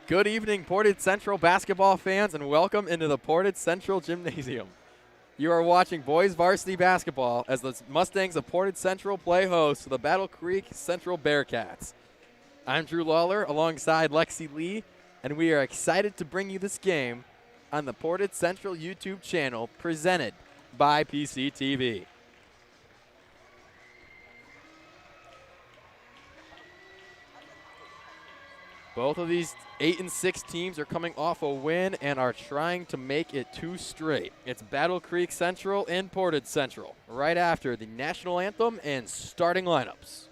Good evening, Portage Central basketball fans, and welcome into the Portage Central Gymnasium. You are watching boys varsity basketball as the Mustangs of Portage Central play host to the Battle Creek Central Bearcats. I'm Drew Lawler alongside Lexi Lee, and we are excited to bring you this game on the Portage Central YouTube channel presented by PCTV. Both of these 8 and 6 teams are coming off a win and are trying to make it 2 straight. It's Battle Creek Central and Portage Central right after the national anthem and starting lineups.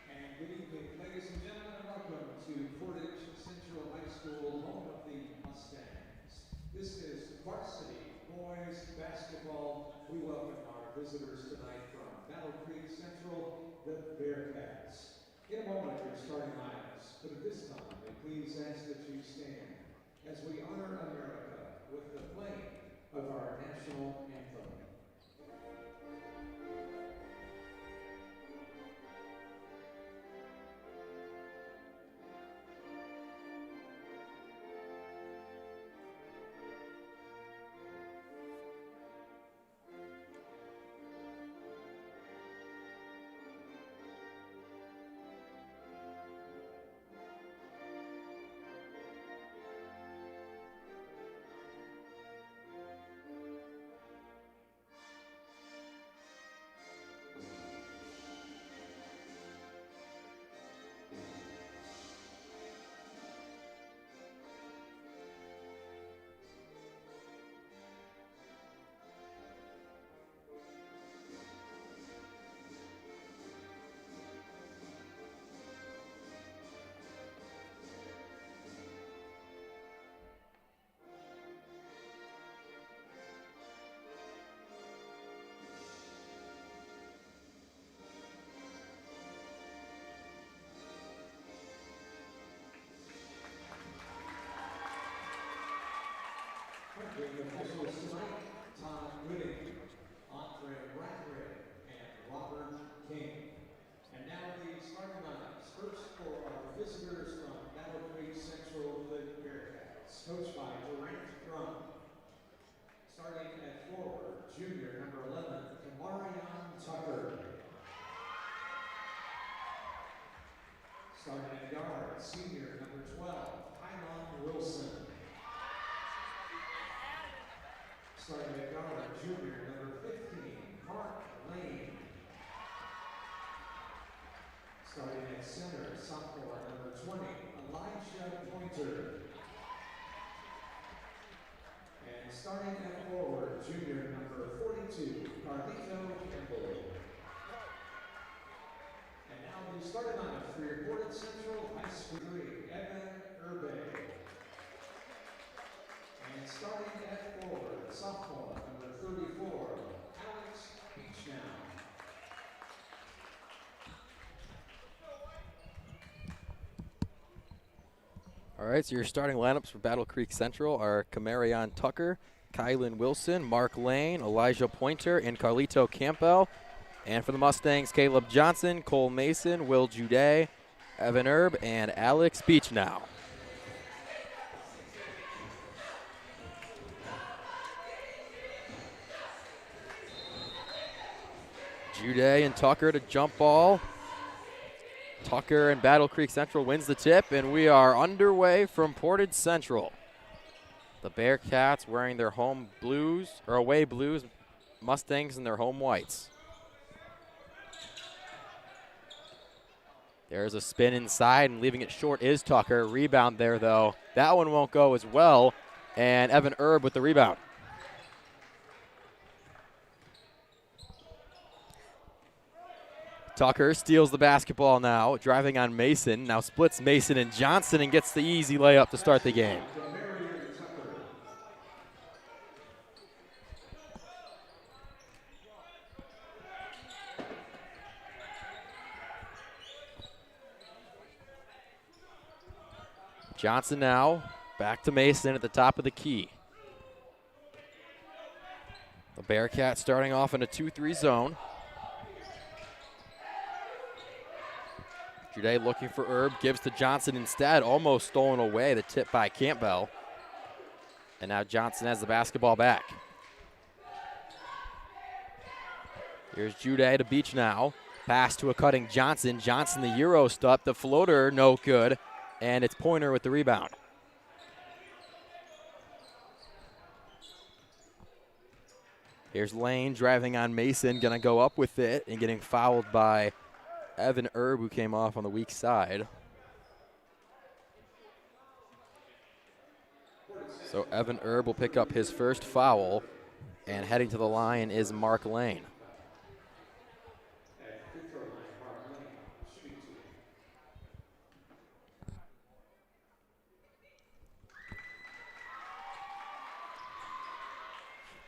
And good evening, ladies and gentlemen, and welcome to Portage Central High School, home of the Mustangs. This is Varsity boys basketball. We welcome our visitors tonight from Battle Creek Central, the Bearcats. In a moment, your starting lineups, but at this time, may please ask that you stand as we honor America with the playing of our national anthem. Officials tonight, Todd Gooding, Andre Rattray, and Robert King. And now the starting lineups. First for our visitors from Battle Creek Central, the Bearcats, coached by Durant Drum. Starting at forward, junior number 11, Kamarion Tucker. Starting at guard, senior number 12, Kylan Wilson. Starting at guard, junior number 15, Mark Lane. Starting at center, sophomore number 20, Elijah Pointer. And starting at forward, junior number 42, Carlito Campbell. And now the starting lineup for your Portage Central High School 3, Evan Urbe. And starting at forward, sophomore number 34, Alex Beachnow. All right, so your starting lineups for Battle Creek Central are Kamarion Tucker, Kylan Wilson, Mark Lane, Elijah Pointer, and Carlito Campbell. And for the Mustangs, Caleb Johnson, Cole Mason, Will Jude, Evan Erb, and Alex Beachnow. Jude and Tucker to jump ball. Tucker and Battle Creek Central wins the tip, and we are underway from Portage Central. The Bearcats wearing their home blues, or away blues, Mustangs in their home whites. There's a spin inside, and leaving it short is Tucker. Rebound there, though. That one won't go as well, and Evan Erb with the rebound. Tucker steals the basketball now, driving on Mason. Now splits Mason and Johnson and gets the easy layup to start the game. Johnson now back to Mason at the top of the key. The Bearcats starting off in a 2-3 zone. Jude looking for Herb, gives to Johnson instead, almost stolen away, the tip by Campbell. And now Johnson has the basketball back. Here's Jude to Beach now. Pass to a cutting Johnson. Johnson the Euro step, the floater, no good. And it's Pointer with the rebound. Here's Lane driving on Mason, gonna go up with it and getting fouled by Evan Herb, who came off on the weak side. So Evan Herb will pick up his first foul, and heading to the line is Mark Lane.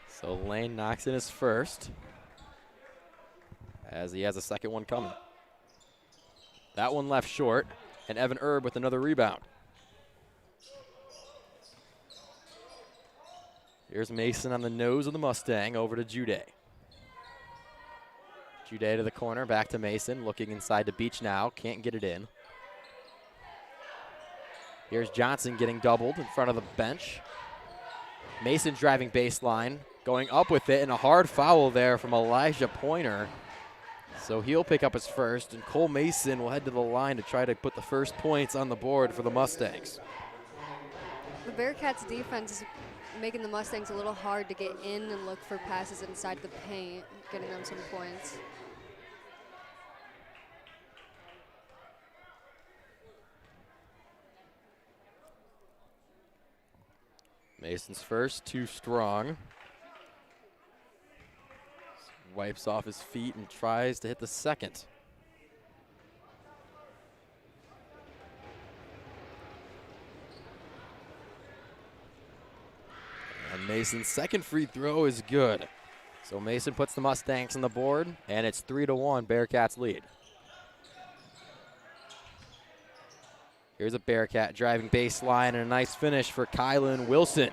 So Lane knocks in his first, as he has a second one coming. That one left short, and Evan Herb with another rebound. Here's Mason on the nose of the Mustang, over to Jude. Jude to the corner, back to Mason, looking inside to Beach now, can't get it in. Here's Johnson getting doubled in front of the bench. Mason driving baseline, going up with it, and a hard foul there from Elijah Pointer. So he'll pick up his first, and Cole Mason will head to the line to try to put the first points on the board for the Mustangs. The Bearcats' defense is making the Mustangs a little hard to get in and look for passes inside the paint, getting them some points. Mason's first, too strong. Wipes off his feet and tries to hit the second. And Mason's second free throw is good. So Mason puts the Mustangs on the board, and it's 3-1 Bearcats lead. Here's a Bearcat driving baseline and a nice finish for Kylan Wilson.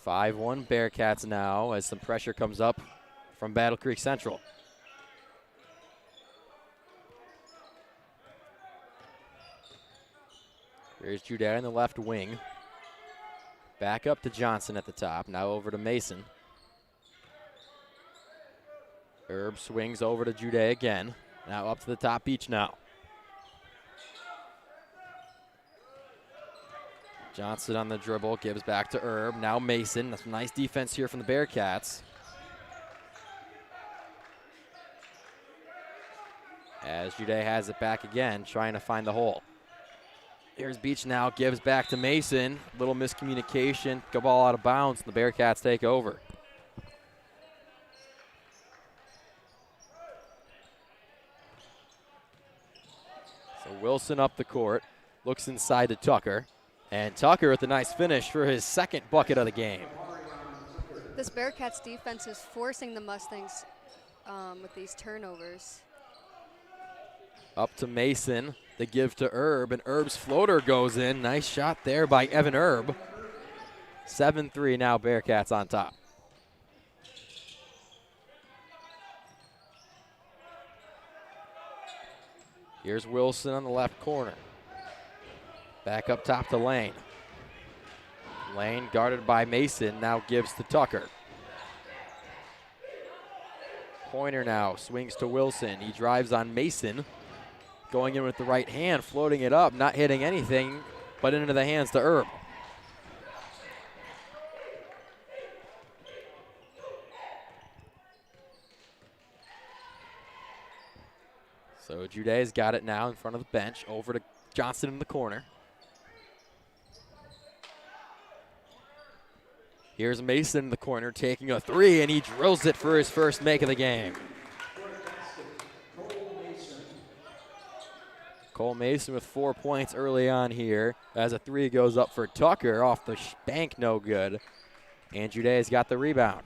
5-1 Bearcats now as some pressure comes up from Battle Creek Central. Here's Jude in the left wing. Back up to Johnson at the top. Now over to Mason. Herb swings over to Jude again. Now up to the top Beach now. Johnson on the dribble, gives back to Herb. Now Mason. That's nice defense here from the Bearcats. As Jude has it back again, trying to find the hole. Here's Beach now, gives back to Mason. Little miscommunication, go ball out of bounds, and the Bearcats take over. So Wilson up the court, looks inside to Tucker. And Tucker with a nice finish for his second bucket of the game. This Bearcats defense is forcing the Mustangs with these turnovers. Up to Mason, the give to Herb, and Herb's floater goes in. Nice shot there by Evan Herb. 7-3 now, Bearcats on top. Here's Wilson on the left corner. Back up top to Lane. Lane guarded by Mason, now gives to Tucker. Pointer now swings to Wilson. He drives on Mason. Going in with the right hand, floating it up, not hitting anything, but into the hands to Herb. So Jude's got it now in front of the bench, over to Johnson in the corner. Here's Mason in the corner taking a three, and he drills it for his first make of the game. Cole Mason with 4 points early on here as a three goes up for Tucker off the bank, no good. And Jude's got the rebound.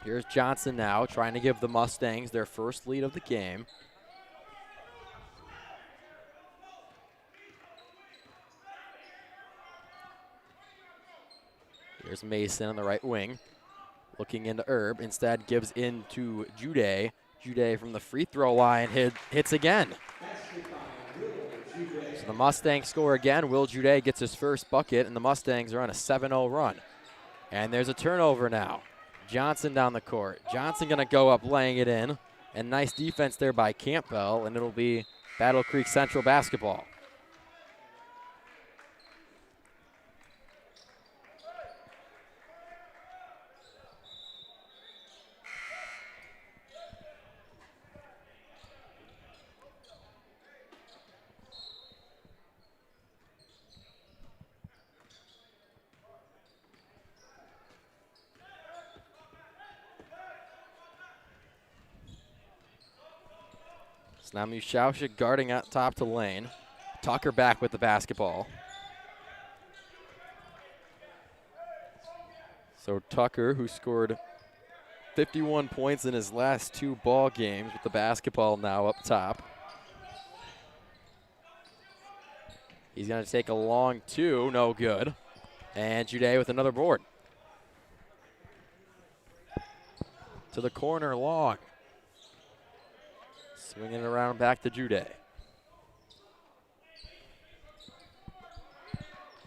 Here's Johnson now trying to give the Mustangs their first lead of the game. Here's Mason on the right wing. Looking into Herb, instead gives in to Jude. Jude from the free throw line hits again. So the Mustangs score again. Will Jude gets his first bucket, and the Mustangs are on a 7-0 run. And there's a turnover now. Johnson down the court. Johnson gonna go up laying it in. And nice defense there by Campbell, and it'll be Battle Creek Central basketball. So now Mushaushik guarding at top to lane. Tucker back with the basketball. So Tucker, who scored 51 points in his last 2 ball games, with the basketball now up top. He's going to take a long 2, no good. And Jude with another board. To the corner, long. Swinging it around back to Jude.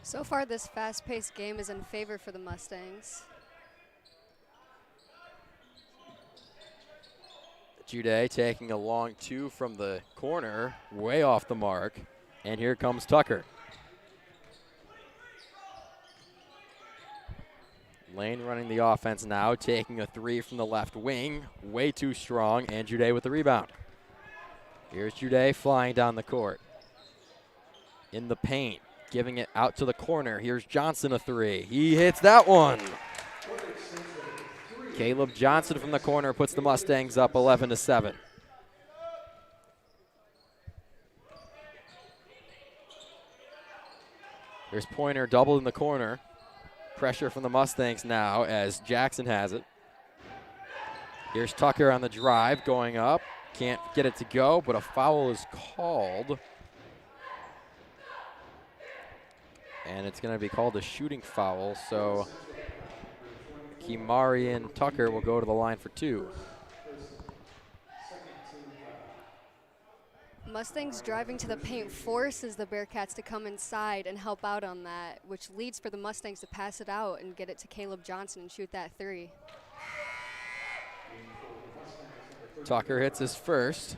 So far, this fast-paced game is in favor for the Mustangs. Jude taking a long 2 from the corner, way off the mark. And here comes Tucker. Lane running the offense now, taking a 3 from the left wing, way too strong, and Jude with the rebound. Here's Jude flying down the court. In the paint, giving it out to the corner. Here's Johnson, a 3. He hits that one. Caleb Johnson from the corner puts the Mustangs up 11-7. Here's Pointer doubled in the corner. Pressure from the Mustangs now as Jackson has it. Here's Tucker on the drive, going up. Can't get it to go, but a foul is called. And it's going to be called a shooting foul, so Kimari Tucker will go to the line for 2. Mustangs driving to the paint forces the Bearcats to come inside and help out on that, which leads for the Mustangs to pass it out and get it to Caleb Johnson and shoot that 3. Tucker hits his first,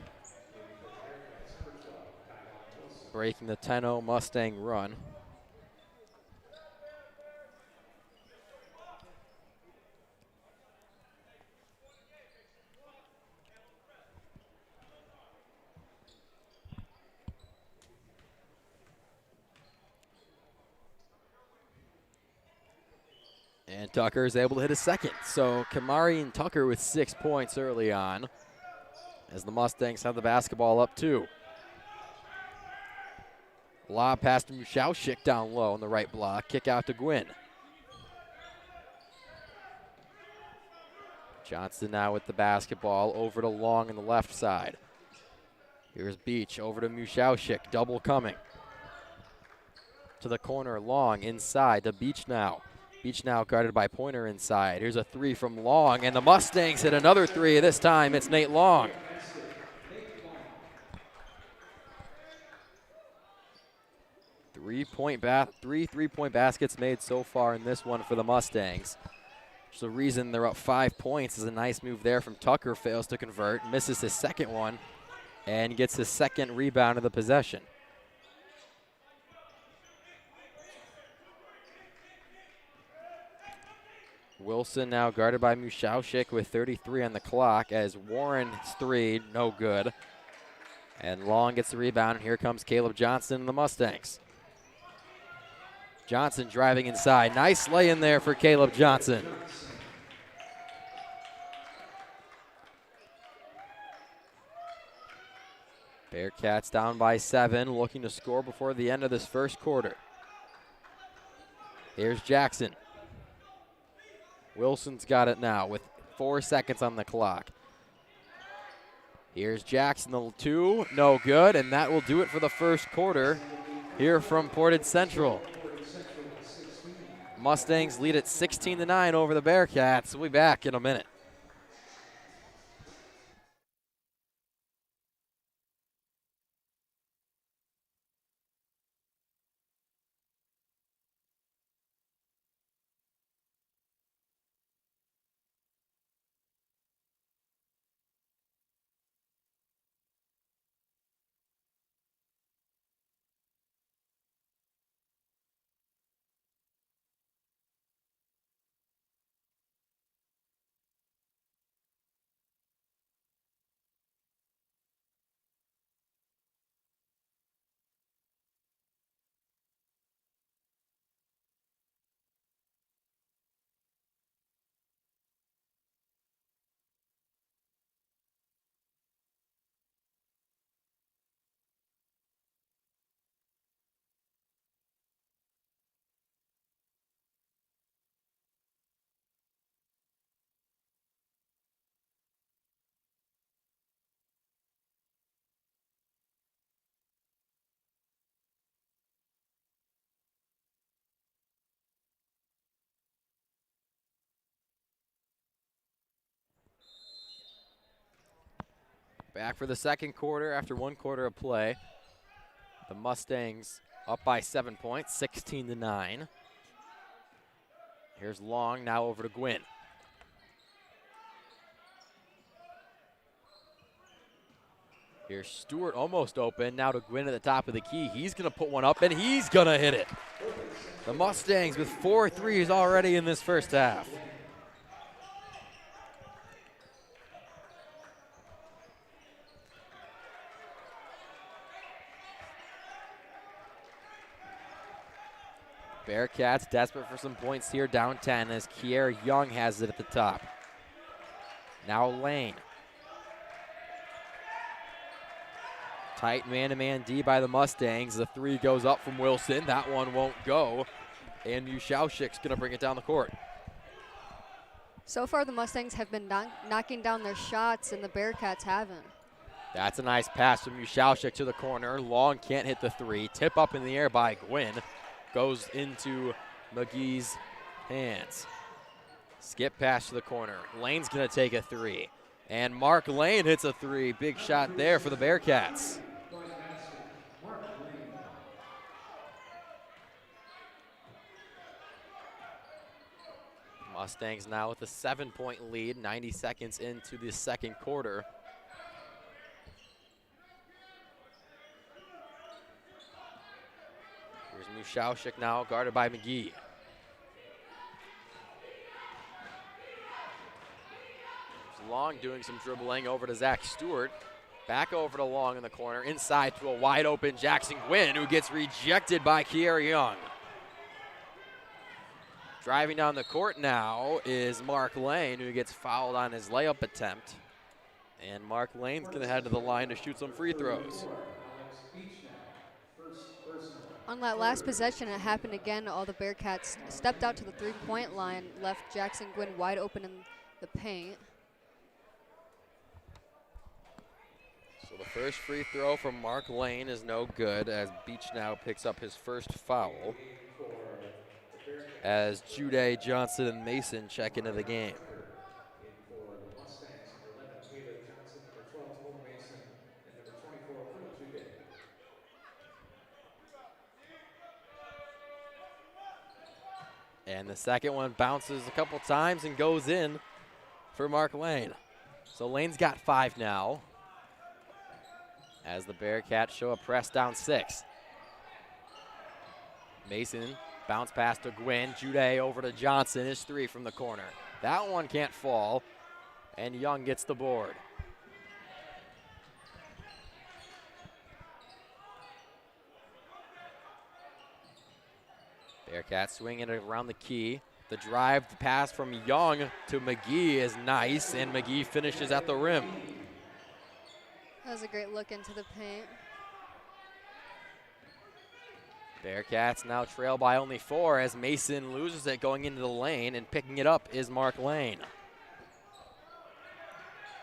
breaking the 10-0 Mustang run. And Tucker is able to hit a second. So Kamari and Tucker with 6 points early on, as the Mustangs have the basketball up 2. Lob pass to Mushaushik down low on the right block. Kick out to Gwynn. Johnson now with the basketball over to Long on the left side. Here's Beach over to Mushaushik. Double coming. To the corner, Long inside to Beach now. Beach now guarded by Pointer inside. Here's a 3 from Long, and the Mustangs hit another 3. This time it's Nate Long. Three three-point baskets made so far in this one for the Mustangs. There's the reason they're up 5 points is a nice move there from Tucker. Fails to convert, misses his second one, and gets his second rebound of the possession. Wilson now guarded by Mushaushik with 33 on the clock as Warren's 3, no good. And Long gets the rebound, and here comes Caleb Johnson and the Mustangs. Johnson driving inside. Nice lay in there for Caleb Johnson. Bearcats down by 7, looking to score before the end of this first quarter. Here's Jackson. Wilson's got it now with 4 seconds on the clock. Here's Jackson, the 2, no good, and that will do it for the first quarter here from Portage Central. Mustangs lead it 16-9 over the Bearcats. We'll be back in a minute. Back for the second quarter after 1 quarter of play. The Mustangs up by 7 points, 16-9. Here's Long, now over to Gwynn. Here's Stewart almost open, now to Gwynn at the top of the key. He's gonna put one up and he's gonna hit it. The Mustangs with 4 threes already in this first half. Bearcats desperate for some points here, down 10 as Kier Young has it at the top. Now Lane. Tight man-to-man D by the Mustangs. The 3 goes up from Wilson. That one won't go. And Mushaushik's gonna bring it down the court. So far, the Mustangs have been knocking down their shots, and the Bearcats haven't. That's a nice pass from Mushaushik to the corner. Long can't hit the 3. Tip up in the air by Gwynn. Goes into McGee's hands. Skip pass to the corner. Lane's gonna take a 3. And Mark Lane hits a 3. Big shot there for the Bearcats. Mustangs now with a 7-point lead, 90 seconds into the second quarter. Here's Mushaushik now, guarded by McGee. There's Long doing some dribbling over to Zach Stewart. Back over to Long in the corner, inside to a wide open Jackson Gwynn, who gets rejected by Kier Young. Driving down the court now is Mark Lane, who gets fouled on his layup attempt. And Mark Lane's gonna head to the line to shoot some free throws. On that last possession, it happened again. All the Bearcats stepped out to the three-point line, left Jackson Gwynn wide open in the paint. So the first free throw from Mark Lane is no good as Beach now picks up his first foul. As Jude, Johnson, and Mason check into the game. And the second one bounces a couple times and goes in for Mark Lane. So Lane's got 5 now as the Bearcats show a press down 6. Mason bounce pass to Gwynn. Jude over to Johnson. His 3 from the corner. That one can't fall. And Young gets the board. Bearcats swinging it around the key. The drive, the pass from Young to McGee is nice, and McGee finishes at the rim. That was a great look into the paint. Bearcats now trail by only 4 as Mason loses it going into the lane, and picking it up is Mark Lane.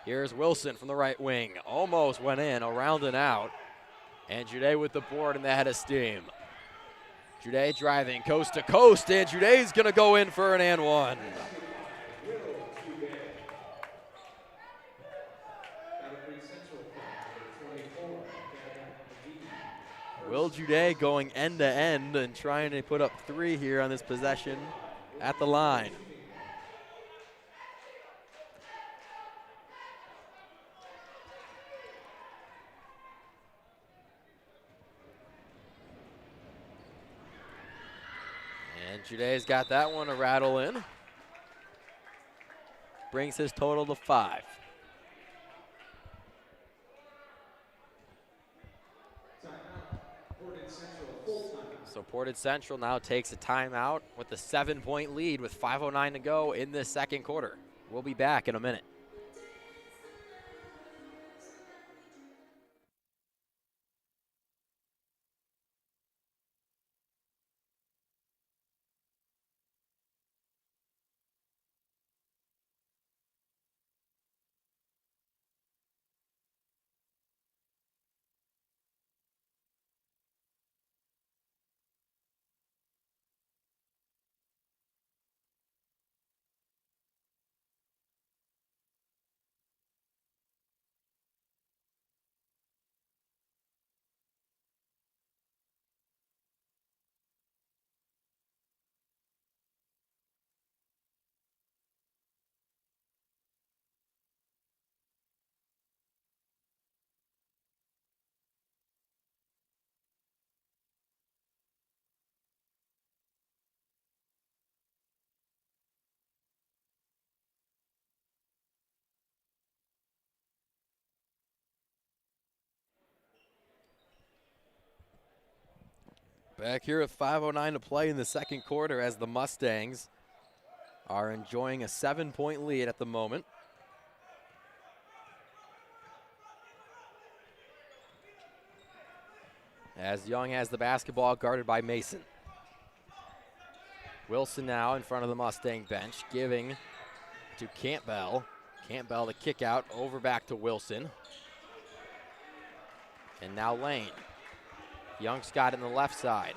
Here's Wilson from the right wing. Almost went in, around and out. And Jude with the board and the head of steam. Jude driving coast to coast, and Jude's going to go in for an and one. Will Jude going end to end and trying to put up 3 here on this possession at the line. And Jude's got that one to rattle in. Brings his total to 5. So Portage Central now takes a timeout with a 7-point lead with 5:09 to go in this second quarter. We'll be back in a minute. Back here at 5:09 to play in the second quarter as the Mustangs are enjoying a 7-point lead at the moment. As Young has the basketball guarded by Mason. Wilson now in front of the Mustang bench, giving to Campbell. Campbell to kick out, over back to Wilson. And now Lane. Young's got it on the left side.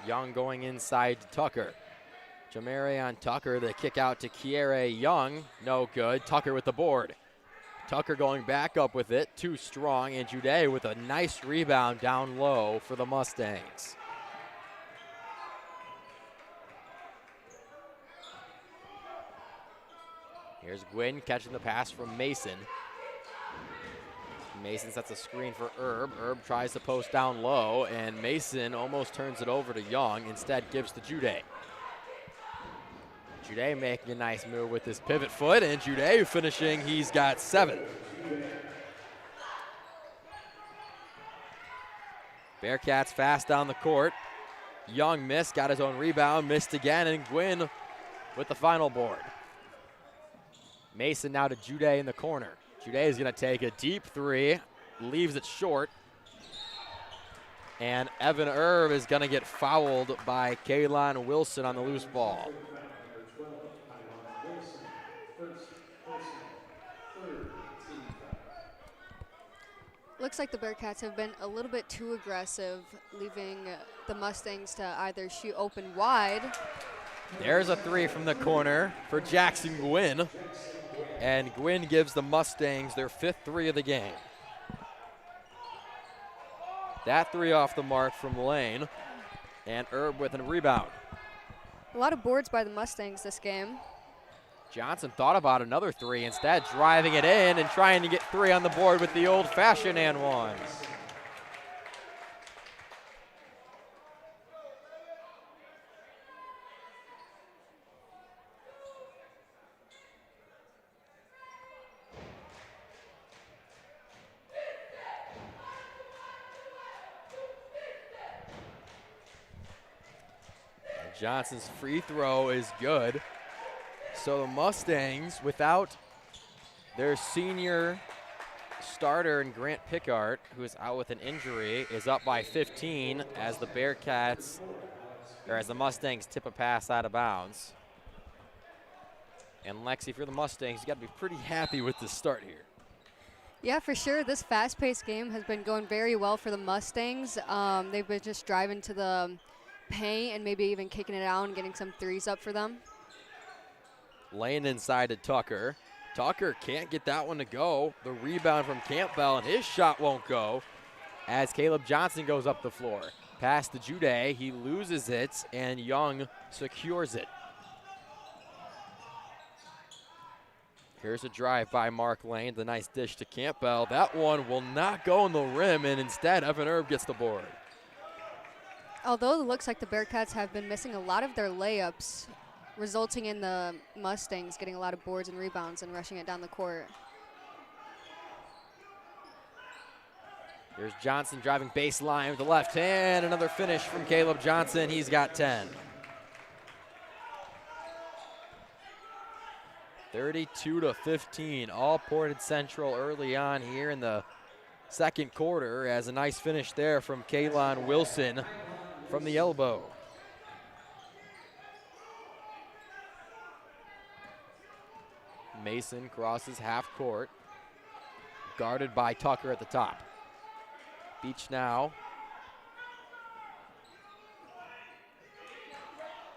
Young going inside to Tucker. Jamarion Tucker, the kick out to Kiere Young. No good. Tucker with the board. Tucker going back up with it. Too strong. And Jude with a nice rebound down low for the Mustangs. Here's Gwynn catching the pass from Mason. Mason sets a screen for Herb. Herb tries to post down low, and Mason almost turns it over to Young. Instead gives to Jude. Jude making a nice move with his pivot foot, and Jude finishing, he's got 7. Bearcats fast down the court. Young missed, got his own rebound, missed again, and Gwynn with the final board. Mason now to Jude in the corner. Jude is going to take a deep 3, leaves it short. And Evan Herb is going to get fouled by Kaylon Wilson on the loose ball. Looks like the Bearcats have been a little bit too aggressive, leaving the Mustangs to either shoot open wide. There's a 3 from the corner for Jackson Gwynn. And Gwynn gives the Mustangs their 5th 3 of the game. That 3 off the mark from Lane. And Herb with a rebound. A lot of boards by the Mustangs this game. Johnson thought about another 3, instead driving it in and trying to get 3 on the board with the old-fashioned and one. Johnson's free throw is good. So the Mustangs, without their senior starter in Grant Pickard, who is out with an injury, is up by 15 as the Bearcats, or as the Mustangs tip a pass out of bounds. And Lexi, for the Mustangs, you got to be pretty happy with the start here. Yeah, for sure. This fast-paced game has been going very well for the Mustangs. They've been just driving to the paint and maybe even kicking it out and getting some threes up for them. Lane inside to Tucker. Tucker can't get that one to go. The rebound from Campbell, and his shot won't go as Caleb Johnson goes up the floor. Pass to Jude. He loses it, and Young secures it. Here's a drive by Mark Lane. The nice dish to Campbell. That one will not go in the rim, and instead Evan Erb gets the board. Although it looks like the Bearcats have been missing a lot of their layups, resulting in the Mustangs getting a lot of boards and rebounds and rushing it down the court. Here's Johnson driving baseline with the left hand. Another finish from Caleb Johnson. He's got 10. 32-15, all Portage Central early on here in the second quarter, as a nice finish there from Kaylon Wilson from the elbow. Mason crosses half court, guarded by Tucker at the top. Beach now.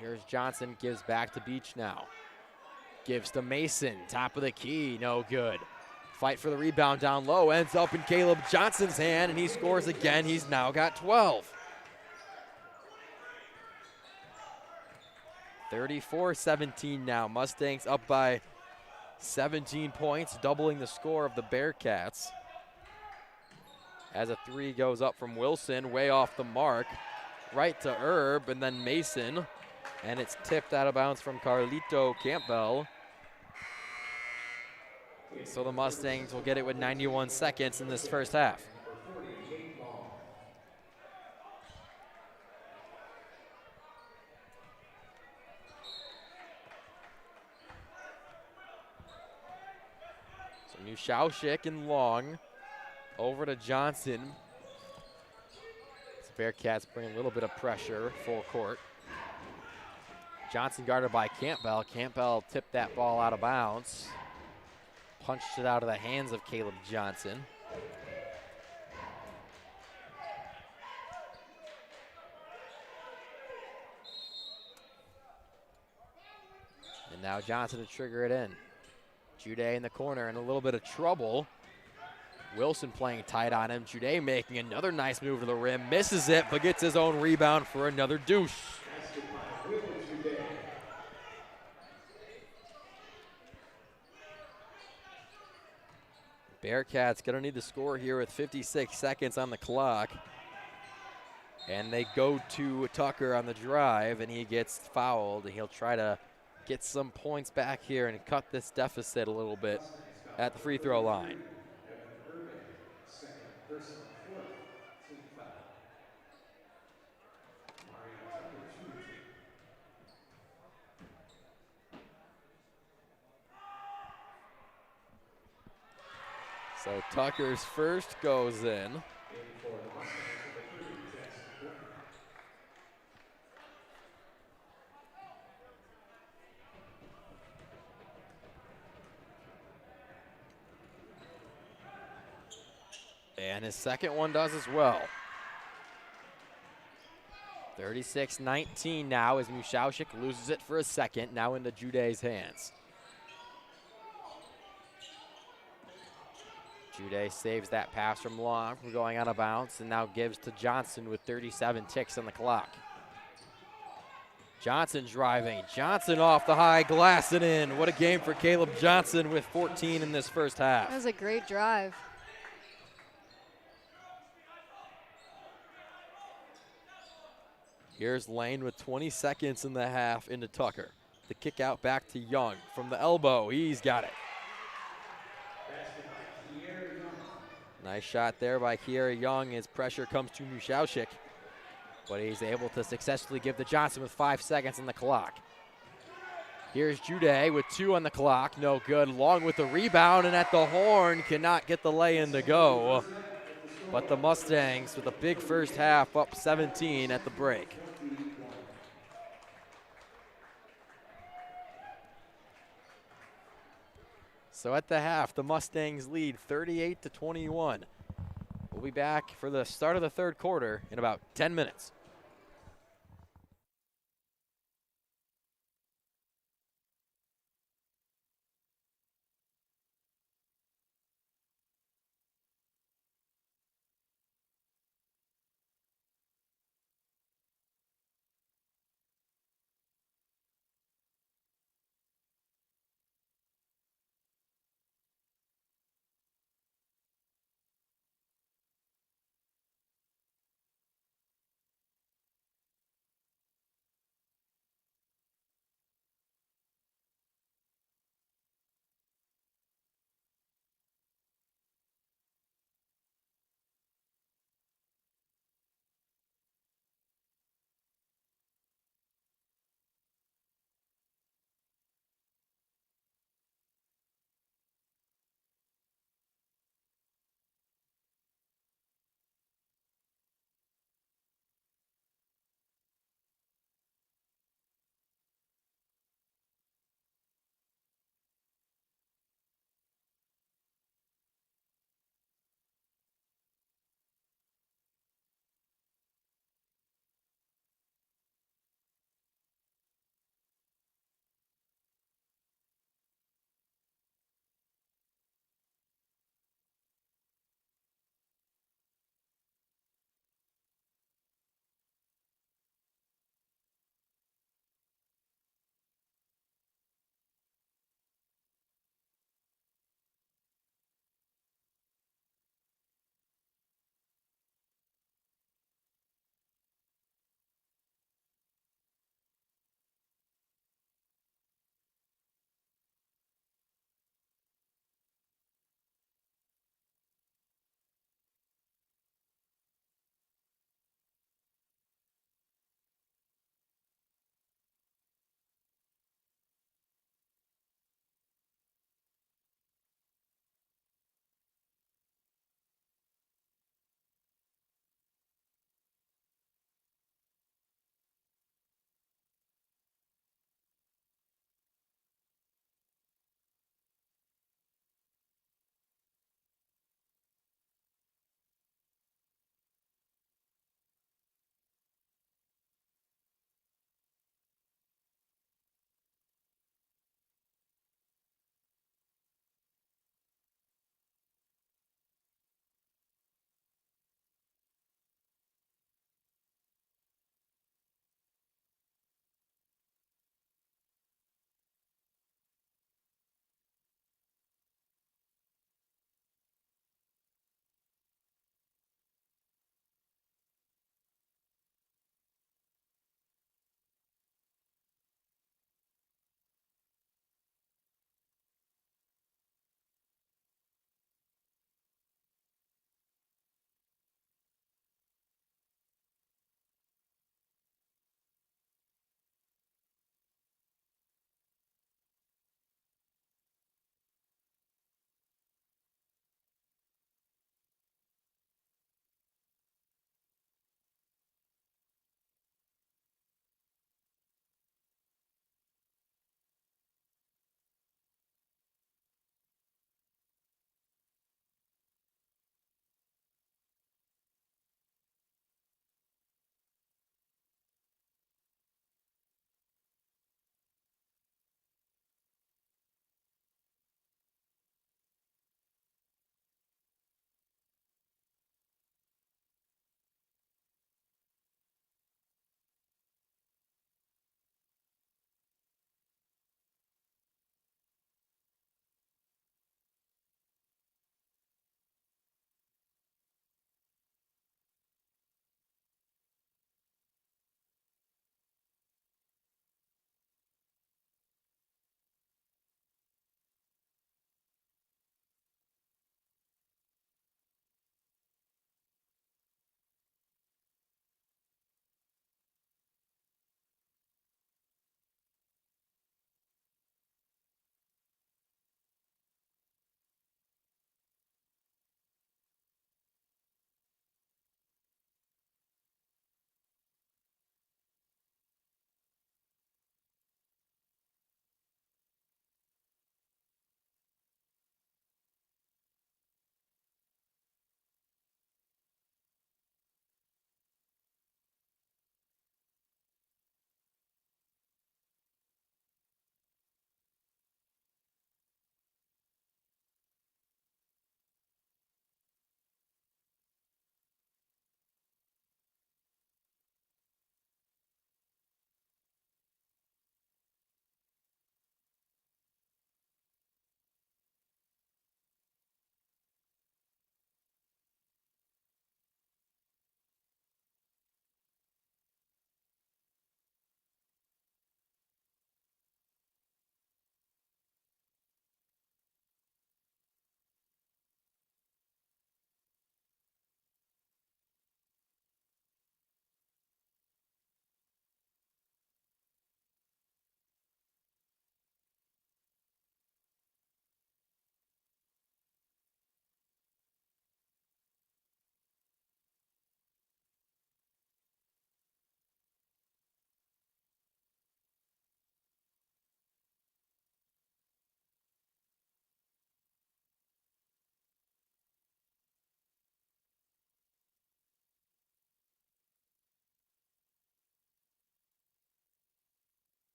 Here's Johnson, gives back to Beach now. Gives to Mason, top of the key, no good. Fight for the rebound down low, ends up in Caleb Johnson's hand, and he scores again. He's now got 12. 34-17 now. Mustangs up by 17 points, doubling the score of the Bearcats. As a three goes up from Wilson, way off the mark. Right to Erb, and then Mason. And it's tipped out of bounds from Carlito Campbell. So the Mustangs will get it with 91 seconds in this first half. So Nushaushik and Long over to Johnson. The Bearcats bring a little bit of pressure full court. Johnson guarded by Campbell. Campbell tipped that ball out of bounds. Punched it out of the hands of Caleb Johnson. And now Johnson to trigger it in. Jude in the corner in a little bit of trouble. Wilson playing tight on him. Jude making another nice move to the rim. Misses it, but gets his own rebound for another deuce. Bearcats gonna need to score here with 56 seconds on the clock. And they go to Tucker on the drive, and he gets fouled. He'll try to get some points back here and cut this deficit a little bit at the free throw line. So Tucker's first goes in. And his second one does as well. 36-19 now as Nushaushik loses it for a second, now into Jude's hands. Jude saves that pass from Long from going out of bounds and now gives to Johnson with 37 ticks on the clock. Johnson driving. Johnson off the high glass and in. What a game for Caleb Johnson with 14 in this first half. That was a great drive. Here's Lane with 20 seconds in the half into Tucker. The kick out back to Young from the elbow. He's got it. Nice shot there by Kiera Young as pressure comes to Nushaushik. But he's able to successfully give to Johnson with 5 seconds on the clock. Here's Jude with 2 on the clock. No good. Long with the rebound, and at the horn cannot get the lay-in to go. But the Mustangs with a big first half, up 17 at the break. So at the half, the Mustangs lead 38-21. We'll be back for the start of the third quarter in about 10 minutes.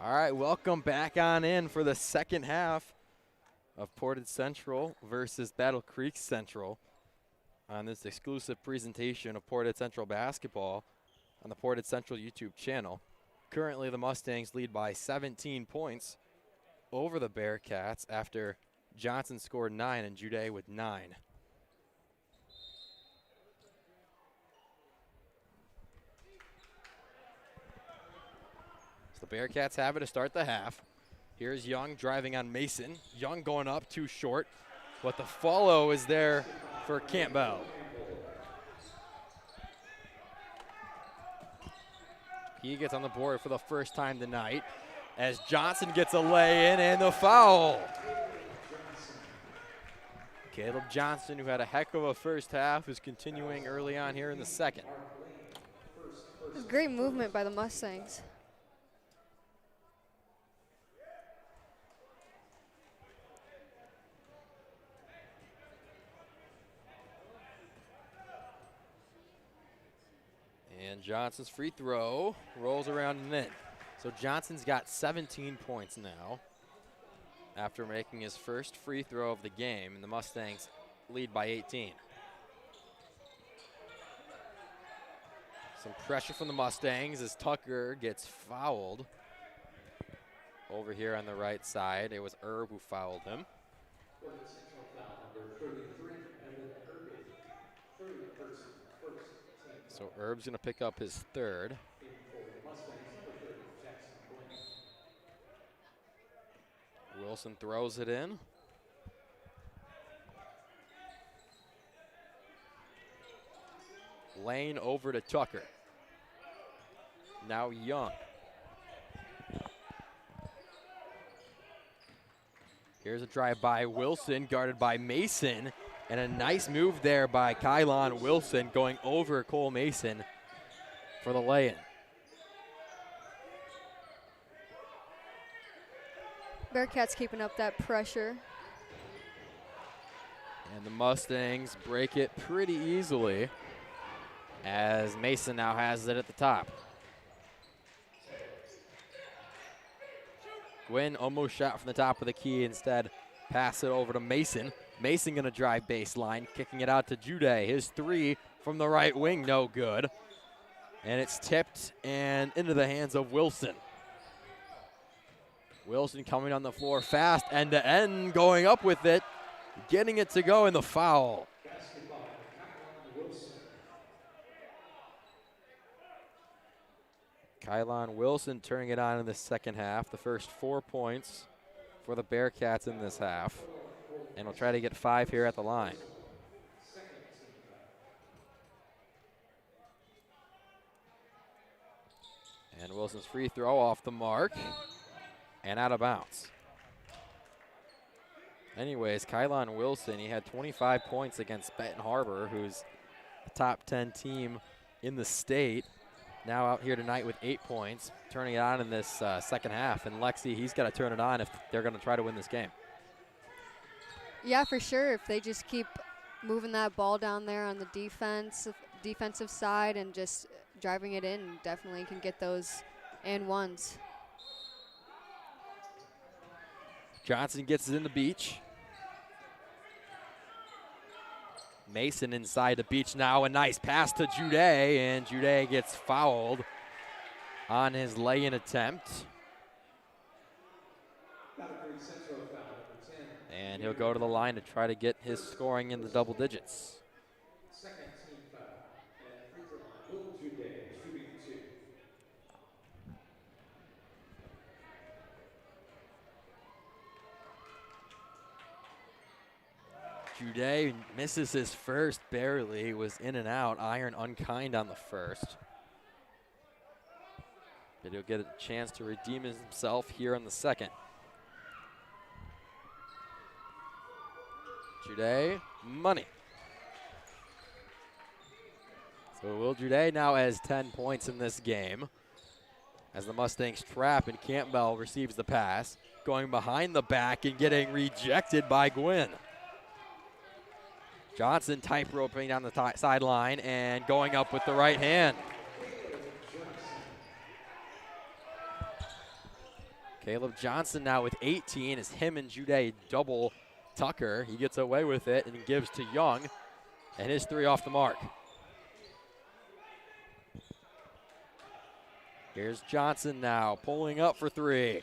All right, welcome back on in for the second half of Portage Central versus Battle Creek Central on this exclusive presentation of Portage Central basketball on the Portage Central YouTube channel. Currently, the Mustangs lead by 17 points over the Bearcats after Johnson scored 9 and Jude with 9. So the Bearcats have it to start the half. Here's Young driving on Mason. Young going up, too short, but the follow is there for Campbell. He gets on the board for the first time tonight as Johnson gets a lay-in and the foul. Caleb Johnson, who had a heck of a first half, is continuing early on here in the second. It was great movement by the Mustangs. And Johnson's free throw rolls around and in. So Johnson's got 17 points now after making his first free throw of the game, and the Mustangs lead by 18. Some pressure from the Mustangs as Tucker gets fouled over here on the right side. It was Erb who fouled him. So Erb's going to pick up his third. Wilson throws it in. Lane over to Tucker. Now Young. Here's a drive by Wilson, guarded by Mason. And a nice move there by Kylon Wilson going over Cole Mason for the lay-in. Bearcats keeping up that pressure. And the Mustangs break it pretty easily as Mason now has it at the top. Gwynn almost shot from the top of the key, instead pass it over to Mason. Mason gonna drive baseline, kicking it out to Jude. His three from the right wing, no good. And it's tipped and into the hands of Wilson. Wilson coming on the floor fast, end to end, going up with it, getting it to go in the foul. Kylon Wilson turning it on in the second half, the first 4 points for the Bearcats in this half. And we'll try to get 5 here at the line. And Wilson's free throw off the mark and out of bounds. Anyways, Kylon Wilson, he had 25 points against Benton Harbor, who's a top 10 team in the state. Now out here tonight with 8 points, turning it on in this second half. And Lexi, he's got to turn it on if they're going to try to win this game. Yeah, for sure. If they just keep moving that ball down there on the defensive side and just driving it in, definitely can get those and ones. Johnson gets it in the Beach. Mason inside the Beach now. A nice pass to Jude, and Jude gets fouled on his lay-in attempt. And he'll go to the line to try to get his scoring in the double digits. Second team foul. And free throw line, Jude, shooting 2. Jude misses his first barely, was in and out. Iron unkind on the first. But he'll get a chance to redeem himself here on the second. Jude, money. So Will Jude now has 10 points in this game as the Mustangs trap, and Campbell receives the pass, going behind the back and getting rejected by Gwynn. Johnson tight roping down the sideline and going up with the right hand. Caleb Johnson now with 18 as him and Jude double Tucker. He gets away with it and gives to Young, and his three off the mark. Here's Johnson now pulling up for three.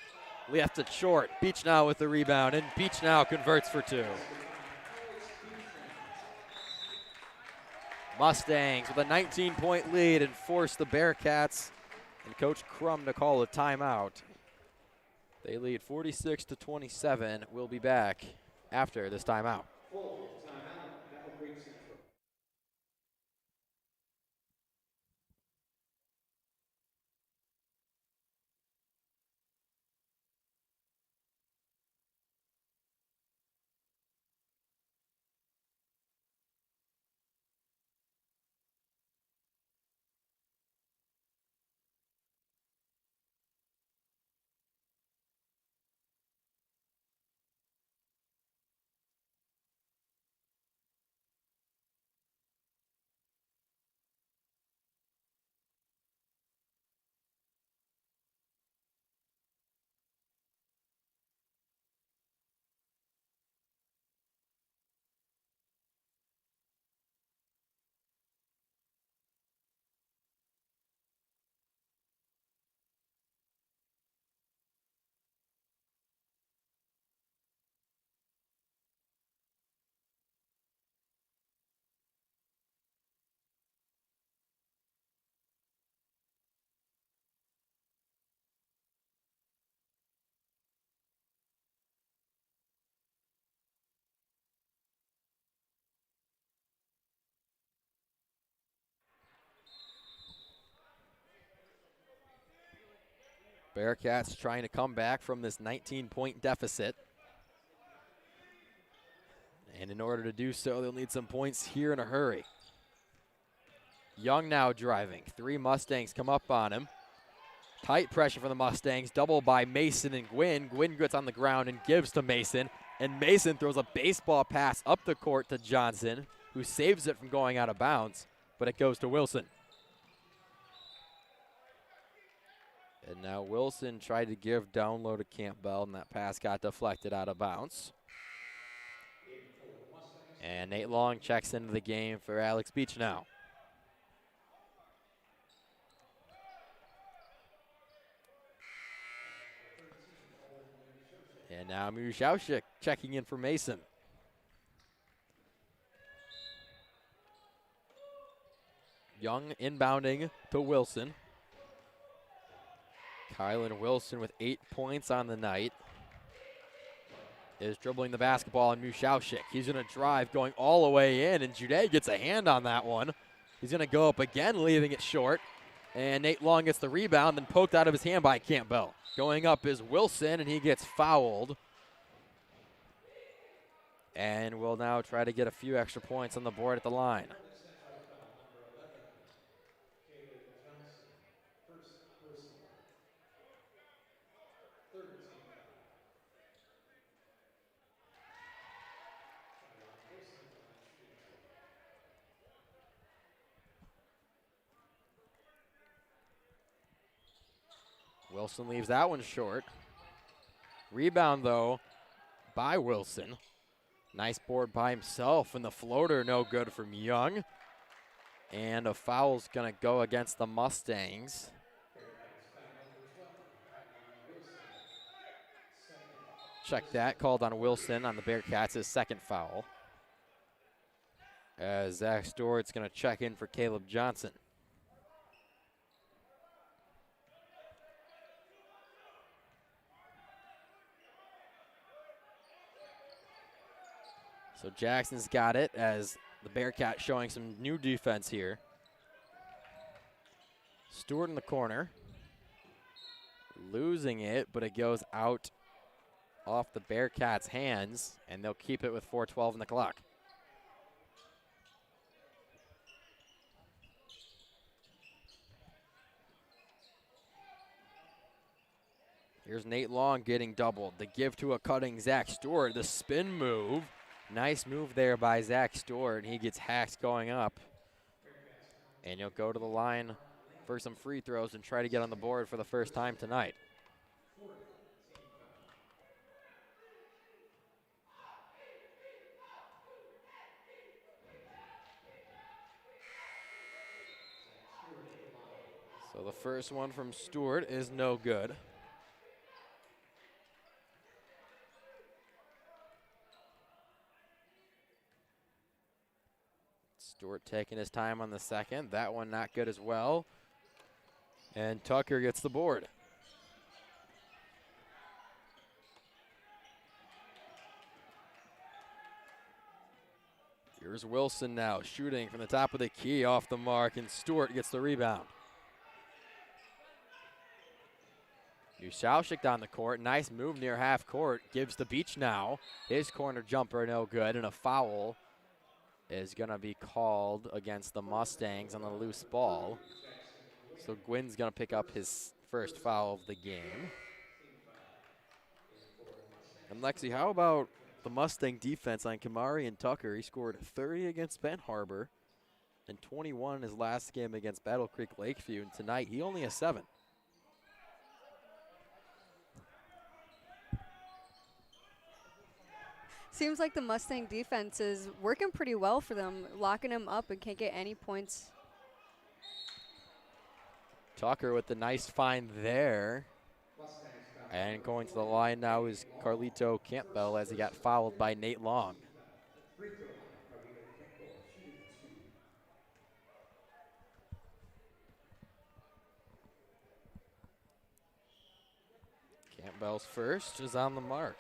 Left it short. Beach now with the rebound, and Beach now converts for two. Mustangs with a 19-point lead and force the Bearcats and Coach Crum to call a timeout. They lead 46-27. We'll be back after this timeout. Bearcats trying to come back from this 19-point deficit. And in order to do so, they'll need some points here in a hurry. Young now driving. Three Mustangs come up on him. Tight pressure from the Mustangs, double by Mason and Gwynn. Gwynn gets on the ground and gives to Mason. And Mason throws a baseball pass up the court to Johnson, who saves it from going out of bounds, but it goes to Wilson. And now Wilson tried to give down low to Campbell, and that pass got deflected out of bounds. And Nate Long checks into the game for Alex Beach now. And now Mushausik checking in for Mason. Young inbounding to Wilson. Kylan Wilson with 8 points on the night is dribbling the basketball on Mushausik. He's going to drive going all the way in, and Jude gets a hand on that one. He's going to go up again, leaving it short. And Nate Long gets the rebound, then poked out of his hand by Campbell. Going up is Wilson, and he gets fouled. And will now try to get a few extra points on the board at the line. Wilson leaves that one short. Rebound, though, by Wilson. Nice board by himself, and the floater no good from Young. And a foul's going to go against the Mustangs. Check that, called on Wilson on the Bearcats, his second foul. As Zach Stewart's going to check in for Caleb Johnson. So Jackson's got it as the Bearcats showing some new defense here. Stewart in the corner. Losing it, but it goes out off the Bearcats' hands, and they'll keep it with 4:12 on the clock. Here's Nate Long getting doubled. The give to a cutting Zach Stewart. The spin move. Nice move there by Zach Stewart. He gets hacked going up. And he'll go to the line for some free throws and try to get on the board for the first time tonight. So the first one from Stewart is no good. Stewart taking his time on the second. That one not good as well. And Tucker gets the board. Here's Wilson now shooting from the top of the key off the mark, and Stewart gets the rebound. Ushaushik down the court. Nice move near half court. Gives the Beach now. His corner jumper no good, and a foul is going to be called against the Mustangs on the loose ball. So Gwynn's going to pick up his first foul of the game. And Lexi, how about the Mustang defense on Kamari and Tucker? He scored 30 against Benton Harbor and 21 in his last game against Battle Creek Lakeview. And tonight he only has 7. Seems like the Mustang defense is working pretty well for them, locking him up and can't get any points. Tucker with the nice find there. And going to the line now is Carlito Campbell as he got fouled by Nate Long. Campbell's first is on the mark.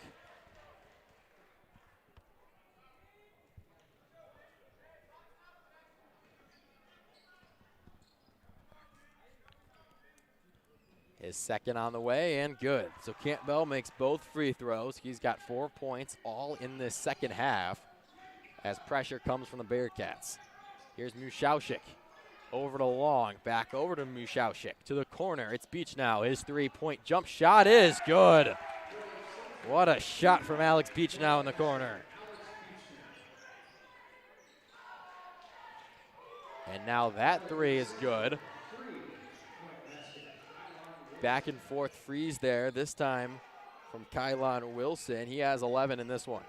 His second on the way and good. So Campbell makes both free throws. He's got 4 points all in this second half as pressure comes from the Bearcats. Here's Mushaushik over to Long, back over to Mushaushik to the corner. It's Beach now. His 3-point jump shot is good. What a shot from Alex Beach now in the corner. And now that 3 is good. Back and forth freeze there, this time from Kylon Wilson. He has 11 in this one.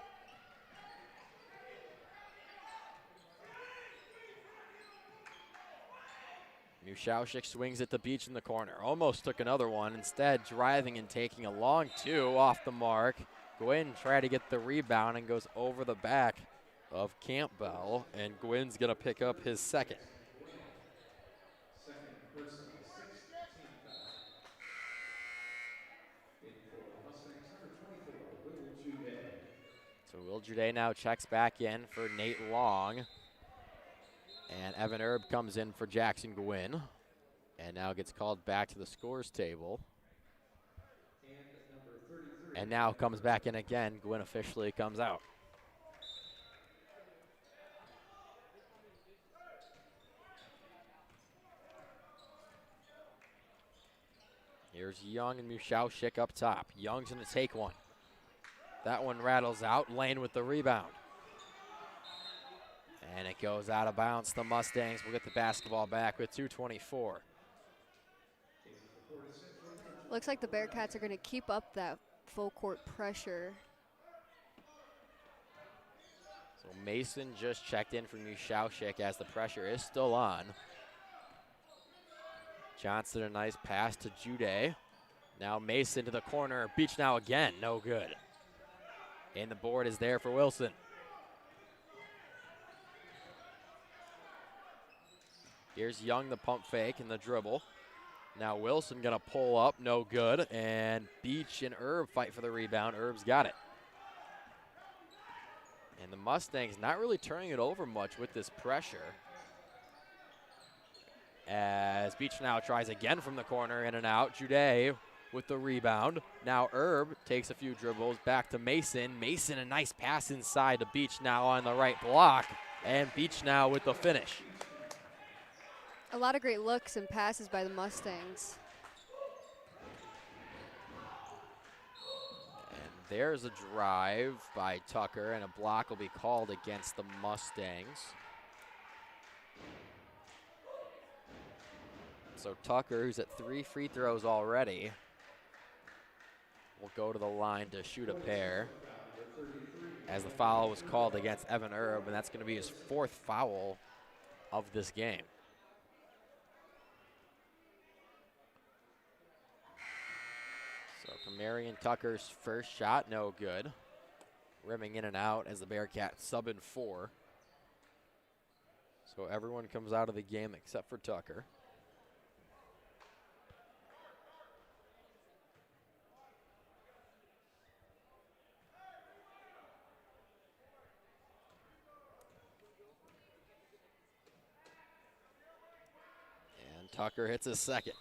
Mushaushik swings at the Beach in the corner. Almost took another one. Instead, driving and taking a long 2 off the mark. Gwynn tried to get the rebound and goes over the back of Campbell. And Gwynn's going to pick up his second. So Will Jude now checks back in for Nate Long. And Evan Erb comes in for Jackson Gwynn. And now gets called back to the scores table. And now comes back in again. Gwynn officially comes out. Here's Young and Mushaushik up top. Young's going to take one. That one rattles out. Lane with the rebound. And it goes out of bounds. The Mustangs will get the basketball back with 2:24. Looks like the Bearcats are going to keep up that full court pressure. So Mason just checked in for Mushaushik as the pressure is still on. Johnson, a nice pass to Jude. Now Mason to the corner. Beach now again, no good. And the board is there for Wilson. Here's Young, the pump fake and the dribble. Now Wilson gonna pull up, no good. And Beach and Erb fight for the rebound. Erb's got it. And the Mustangs not really turning it over much with this pressure. As Beach now tries again from the corner, in and out. Jude with the rebound. Now Erb takes a few dribbles back to Mason. Mason, a nice pass inside to Beach now on the right block. And Beach now with the finish. A lot of great looks and passes by the Mustangs. And there's a drive by Tucker, and a block will be called against the Mustangs. So Tucker, who's at 3 free throws already, will go to the line to shoot a pair as the foul was called against Evan Erb, and that's going to be his 4th foul of this game. Marion Tucker's first shot, no good. Rimming in and out as the Bearcats sub in 4. So everyone comes out of the game except for Tucker. And Tucker hits his second.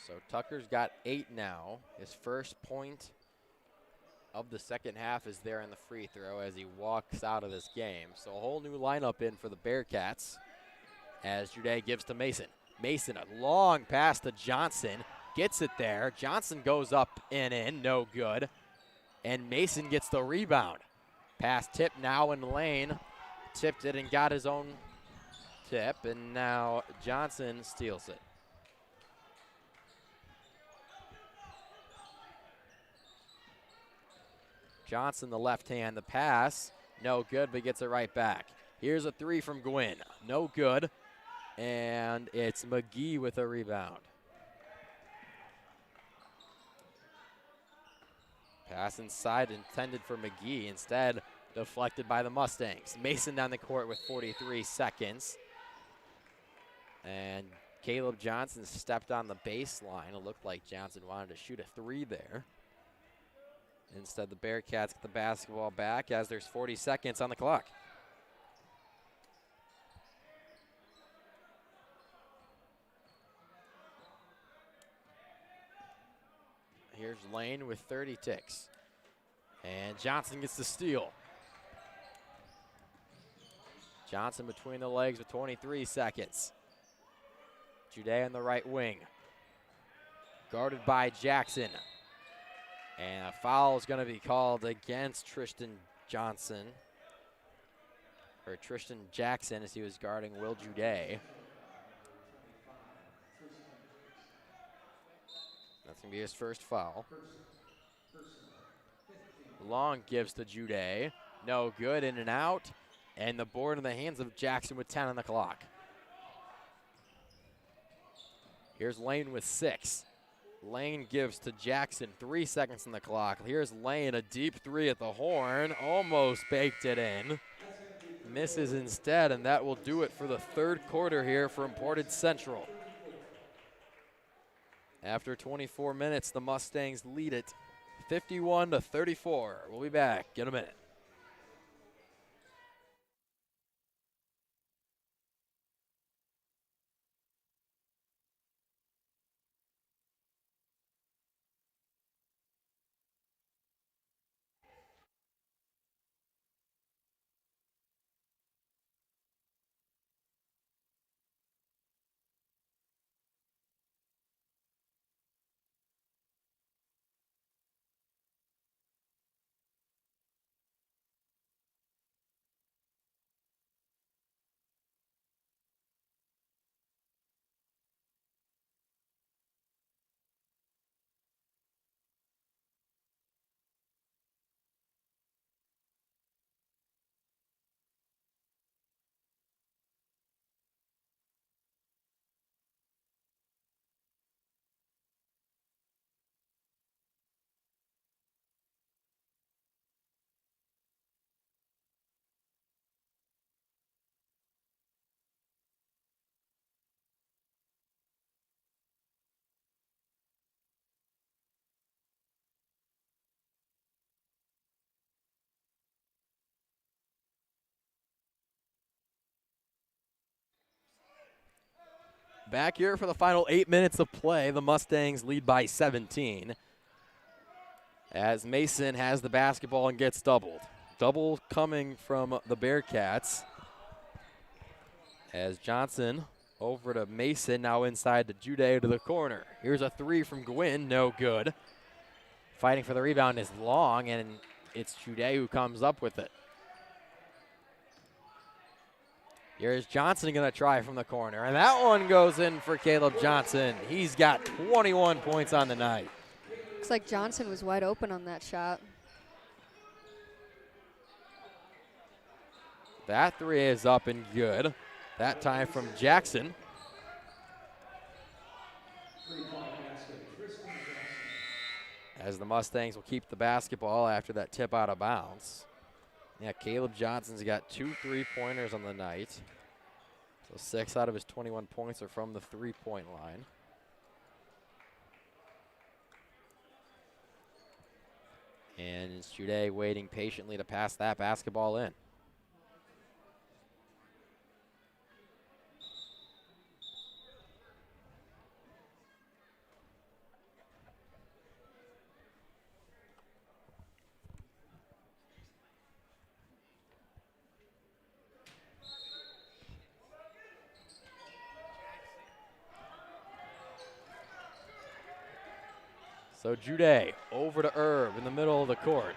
So Tucker's got 8 now. His first point of the second half is there in the free throw as he walks out of this game. So a whole new lineup in for the Bearcats as Jude gives to Mason. Mason, a long pass to Johnson, gets it there. Johnson goes up and in, no good. And Mason gets the rebound. Pass tip now in lane. Tipped it and got his own tip, and now Johnson steals it. Johnson, the left hand, the pass, no good, but gets it right back. Here's a 3 from Gwynn, no good, and it's McGee with a rebound. Pass inside intended for McGee, instead deflected by the Mustangs. Mason down the court with 43 seconds. And Caleb Johnson stepped on the baseline. It looked like Johnson wanted to shoot a 3 there. Instead, the Bearcats get the basketball back as there's 40 seconds on the clock. Here's Lane with 30 ticks. And Johnson gets the steal. Johnson between the legs with 23 seconds. Jude on the right wing. Guarded by Jackson. And a foul is going to be called against Tristan Johnson. Or Tristan Jackson as he was guarding Will Jude. That's going to be his first foul. Long gives to Jude. No good, in and out. And the board in the hands of Jackson with 10 on the clock. Here's Lane with 6. Lane gives to Jackson, 3 seconds on the clock. Here's Lane, a deep 3 at the horn. Almost baked it in. Misses instead, and that will do it for the third quarter here from Portage Central. After 24 minutes, the Mustangs lead it 51-34. We'll be back in a minute. Back here for the final 8 minutes of play. The Mustangs lead by 17. As Mason has the basketball and gets doubled. Double coming from the Bearcats. As Johnson over to Mason, now inside to Jude to the corner. Here's a 3 from Gwynn, no good. Fighting for the rebound is Long, and it's Jude who comes up with it. Here's Johnson going to try from the corner, and that one goes in for Caleb Johnson. He's got 21 points on the night. Looks like Johnson was wide open on that shot. That 3 is up and good. That time from Jackson. as the Mustangs will keep the basketball after that tip out of bounds. Yeah, Caleb Johnson's got 2 3-pointers on the night. So 6 out of his 21 points are from the 3-point line. And it's Jude waiting patiently to pass that basketball in. So Jude over to Erb in the middle of the court.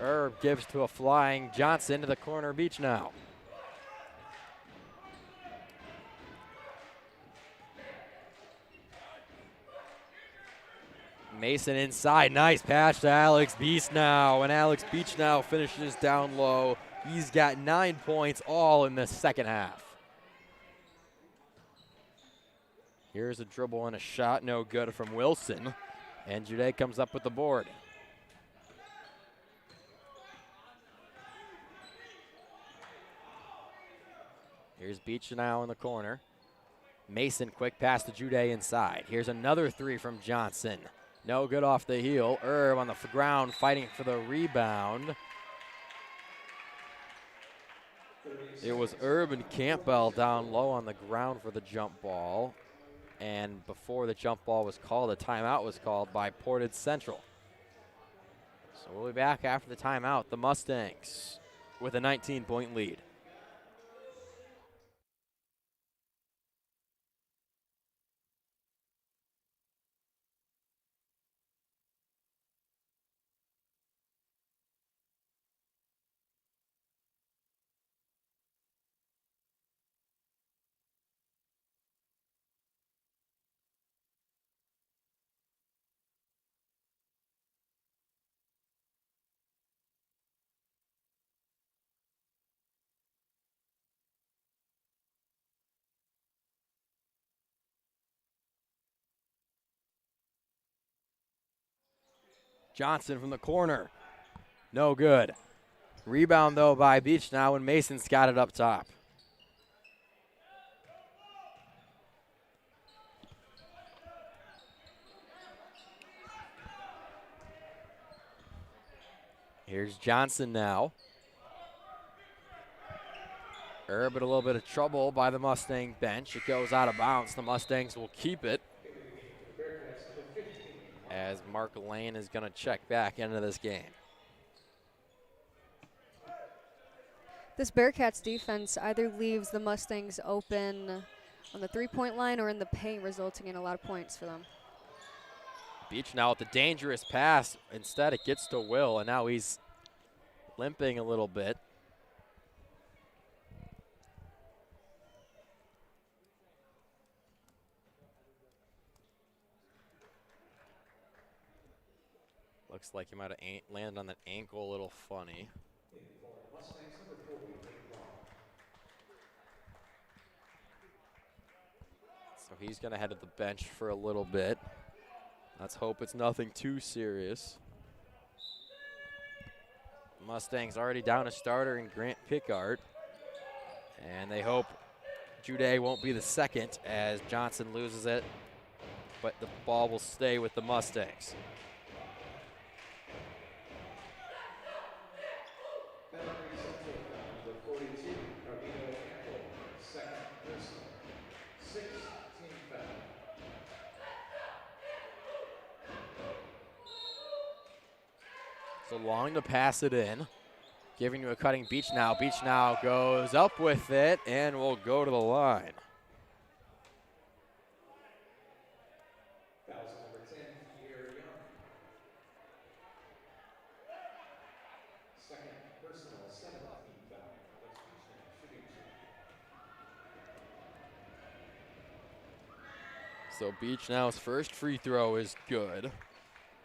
Erb gives to a flying Johnson to the corner Beach now. Mason inside, nice pass to Alex Beach now, and Alex Beach now finishes down low. He's got 9 points all in the second half. Here's a dribble and a shot, no good from Wilson. And Jude comes up with the board. Here's Beach now in the corner. Mason, quick pass to Jude inside. Here's another 3 from Johnson. No good off the heel. Erb on the ground fighting for the rebound. It was Erb and Campbell down low on the ground for the jump ball. And before the jump ball was called, a timeout was called by Portage Central. So we'll be back after the timeout. The Mustangs with a 19-point lead. Johnson from the corner. No good. Rebound, though, by Beach now, and Mason's got it up top. Here's Johnson now. Erb in a little bit of trouble by the Mustang bench. It goes out of bounds. The Mustangs will keep it, as Mark Lane is going to check back into this game. This Bearcats defense either leaves the Mustangs open on the 3-point line or in the paint, resulting in a lot of points for them. Beach now with the dangerous pass. Instead, it gets to Will, and now he's limping a little bit. Looks like he might have landed on that ankle a little funny. So he's going to head to the bench for a little bit. Let's hope it's nothing too serious. Mustangs already down a starter in Grant Pickard. And they hope Jude won't be the second as Johnson loses it. But the ball will stay with the Mustangs. So long to pass it in. Giving you a cutting Beach now. Beach now goes up with it and will go to the line. So Beach now's first free throw is good.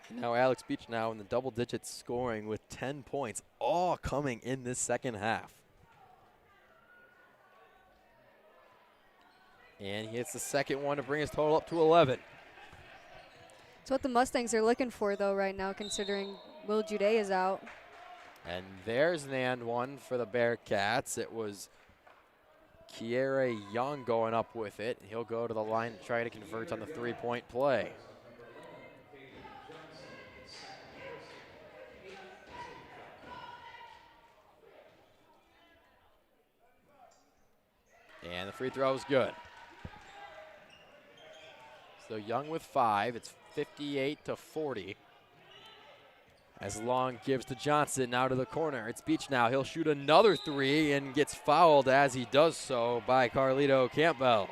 Now Alex Beach now in the double digits scoring with 10 points, all coming in this second half. And he hits the second one to bring his total up to 11. It's what the Mustangs are looking for, though, right now, considering Will Jude is out. And there's an and one for the Bearcats. It was Kiera Young going up with it. He'll go to the line to try to convert on the three-point play. And the free throw is good. So Young with 5. It's 58-40. As Long gives to Johnson, now to the corner. It's Beach now. He'll shoot another three and gets fouled as he does so by Carlito Campbell.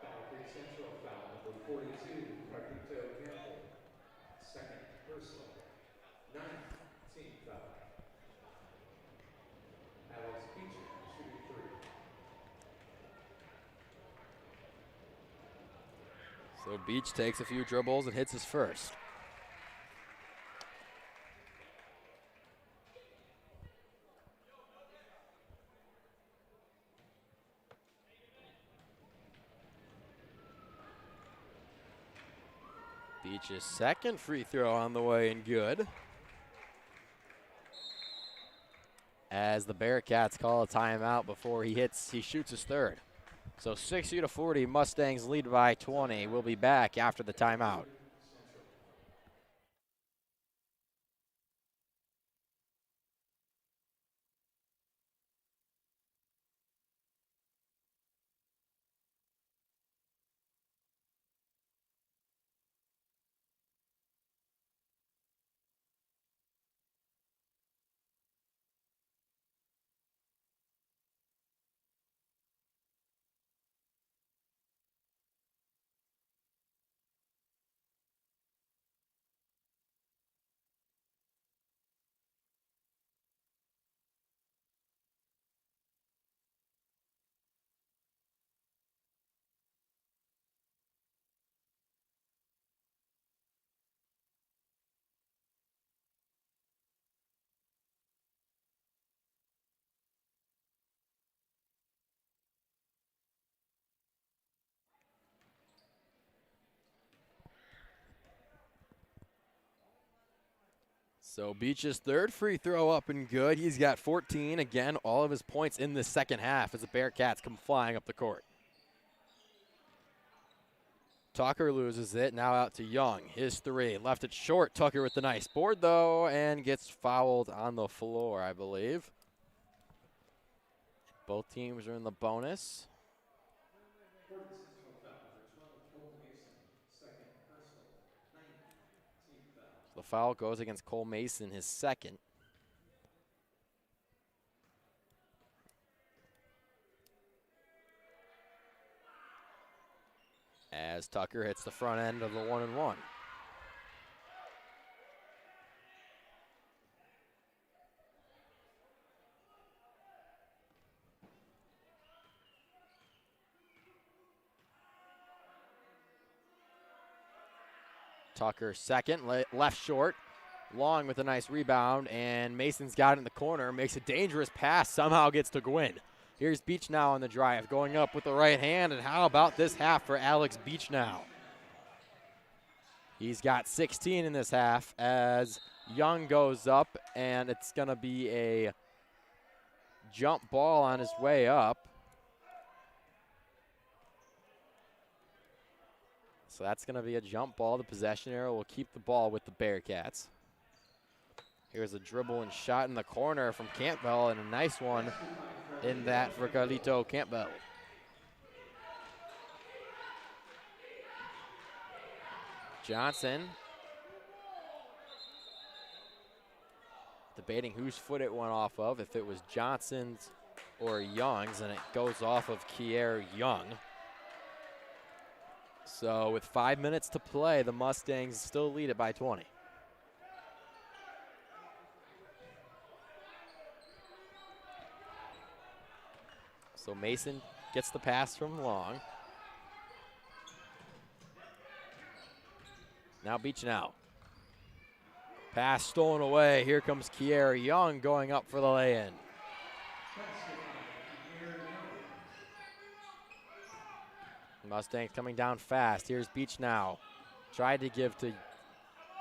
Portage Central foul number 42, Carlito Campbell. Second personal. 9th team foul. Alex Beecher shooting 3. So Beach takes a few dribbles and hits his first. Beach's second free throw on the way and good. As the Bearcats call a timeout before he shoots his third. So 60-40, Mustangs lead by 20. We'll be back after the timeout. So Beach's third free throw up and good. He's got 14. Again, all of his points in the second half as the Bearcats come flying up the court. Tucker loses it. Now out to Young. His three. Left it short. Tucker with the nice board, though, and gets fouled on the floor, I believe. Both teams are in the bonus. The foul goes against Cole Mason, his second. As Tucker hits the front end of the 1-and-1. Tucker second, left short. Long with a nice rebound, and Mason's got it in the corner. Makes a dangerous pass, somehow gets to Gwynn. Here's Beach now on the drive, going up with the right hand, and how about this half for Alex Beach now? He's got 16 in this half as Young goes up, and it's going to be a jump ball on his way up. So that's going to be a jump ball. The possession arrow will keep the ball with the Bearcats. Here's a dribble and shot in the corner from Campbell, and a nice one in that for Carlito Campbell. Johnson debating whose foot it went off of, if it was Johnson's or Young's, and it goes off of Kier Young. So with 5 minutes to play, the Mustangs still lead it by 20. So Mason gets the pass from Long. Now Beach now. Pass stolen away. Here comes Kier Young going up for the lay-in. Mustangs coming down fast. Here's Beach now. Tried to give to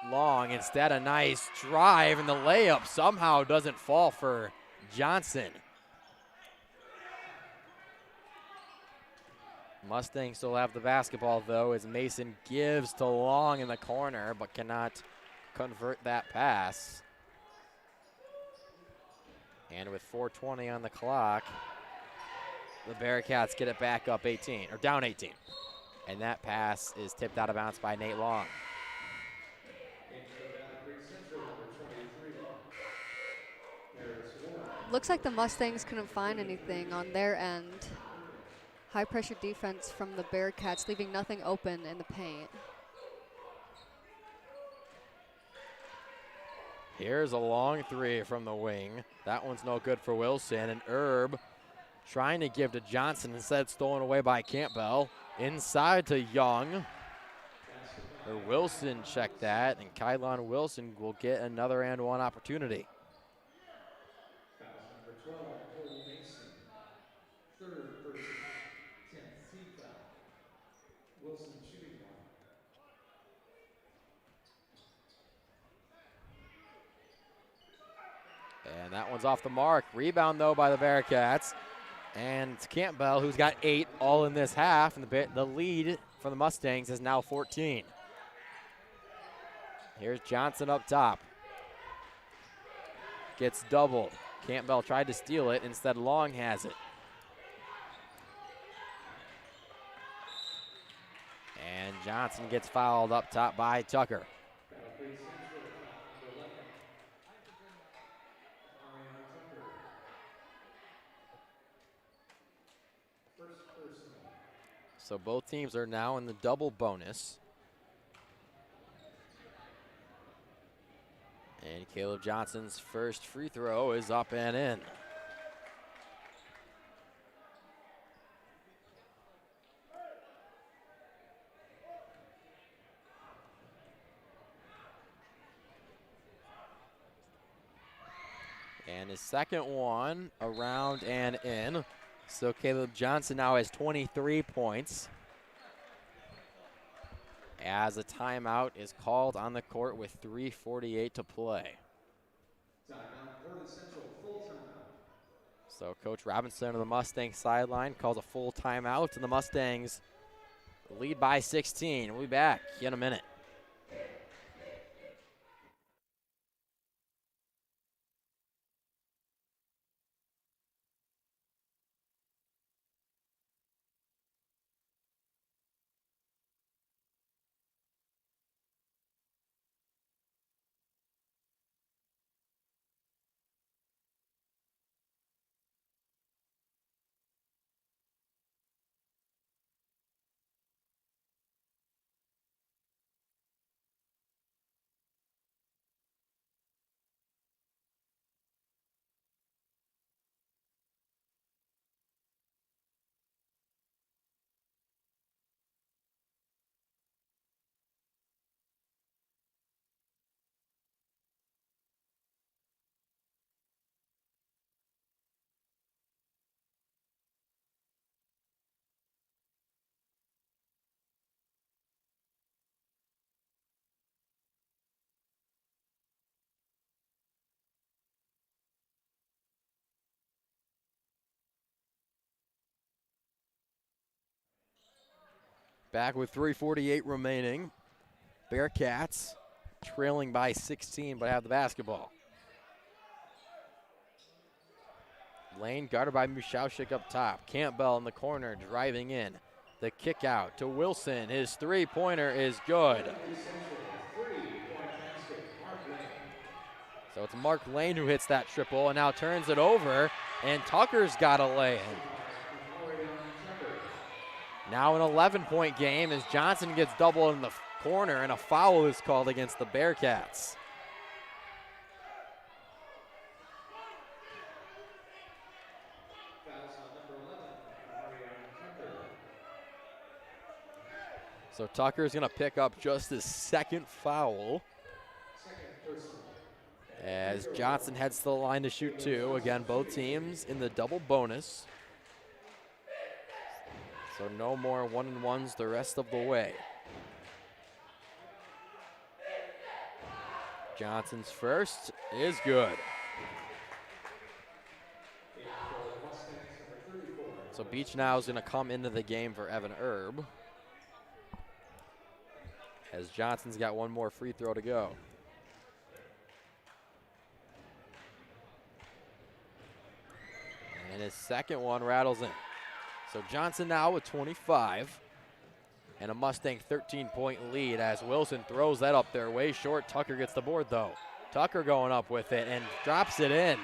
Long. Instead, a nice drive, and the layup somehow doesn't fall for Johnson. Mustangs still have the basketball, though, as Mason gives to Long in the corner, but cannot convert that pass. And with 4:20 on the clock, the Bearcats get it back up 18, or down 18. And that pass is tipped out of bounds by Nate Long. Looks like the Mustangs couldn't find anything on their end. High pressure defense from the Bearcats, leaving nothing open in the paint. Here's a long three from the wing. That one's no good for Wilson, and Erb trying to give to Johnson, instead stolen away by Campbell. Inside to Young. Or Wilson checked that, and Kylon Wilson will get another and one opportunity. Number 12, Cole Mason. Third person, 10th team foul. Wilson shooting one. And that one's off the mark. Rebound, though, by the Bearcats. And it's Campbell, who's got 8 all in this half, and the lead for the Mustangs is now 14. Here's Johnson up top. Gets doubled. Campbell tried to steal it. Instead, Long has it. And Johnson gets fouled up top by Tucker. So both teams are now in the double bonus. And Caleb Johnson's first free throw is up and in. And his second one around and in. So Caleb Johnson now has 23 points. As a timeout is called on the court with 3:48 to play. Timeout, Portage Central, full timeout. So Coach Robinson of the Mustangs sideline calls a full timeout, and the Mustangs lead by 16. We'll be back in a minute. Back with 3:48 remaining. Bearcats trailing by 16, but have the basketball. Lane guarded by Mushaushik up top. Campbell in the corner driving in. The kick out to Wilson. His three-pointer is good. So it's Mark Lane who hits that triple and now turns it over, and Tucker's got a lay-in. Now an 11-point game as Johnson gets doubled in the corner, and a foul is called against the Bearcats. So Tucker's going to pick up just his second foul as Johnson heads to the line to shoot two. Again, both teams in the double bonus. So no more 1-and-1s the rest of the way. Johnson's first is good. So Beach now is going to come into the game for Evan Erb, as Johnson's got one more free throw to go. And his second one rattles in. So Johnson now with 25 and a Mustang 13-point lead as Wilson throws that up there way short. Tucker gets the board though. Tucker going up with it and drops it in.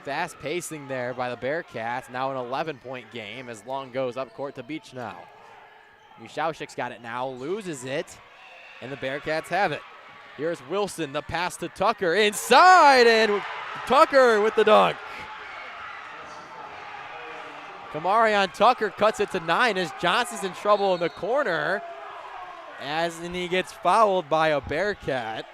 Fast pacing there by the Bearcats. Now an 11-point game as Long goes up court to Beach now. Mushaushik's got it now, loses it, and the Bearcats have it. Here's Wilson, the pass to Tucker inside, and Tucker with the dunk. Kamarion Tucker cuts it to 9 as Johnson's in trouble in the corner and he gets fouled by a Bearcat.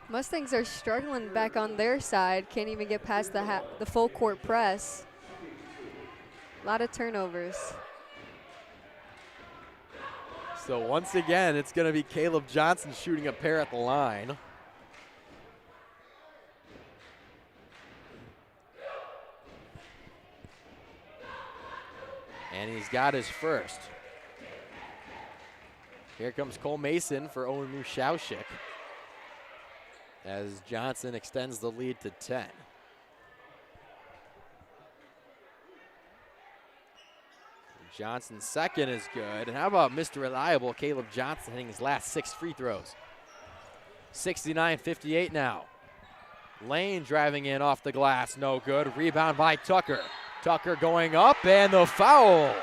Mustangs are struggling back on their side. Can't even get past the full court press. A lot of turnovers. So once again, it's going to be Caleb Johnson shooting a pair at the line. And he's got his first. Here comes Cole Mason for Owen Mushaushik as Johnson extends the lead to 10. Johnson's second is good. And how about Mr. Reliable, Caleb Johnson hitting his last 6 free throws. 69-58 now. Lane driving in off the glass, no good. Rebound by Tucker. Tucker going up and the foul.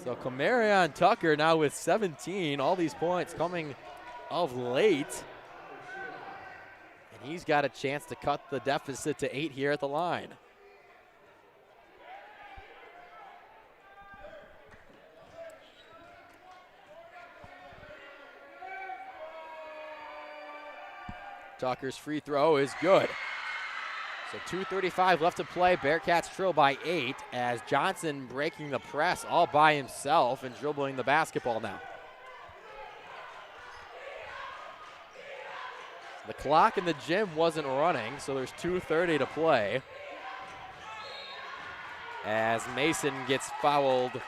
So Kamarion Tucker now with 17. All these points coming of late. He's got a chance to cut the deficit to 8 here at the line. Tucker's free throw is good. So 2:35 left to play. Bearcats trail by 8 as Johnson breaking the press all by himself and dribbling the basketball now. The clock in the gym wasn't running, so there's 2:30 to play. As Mason gets fouled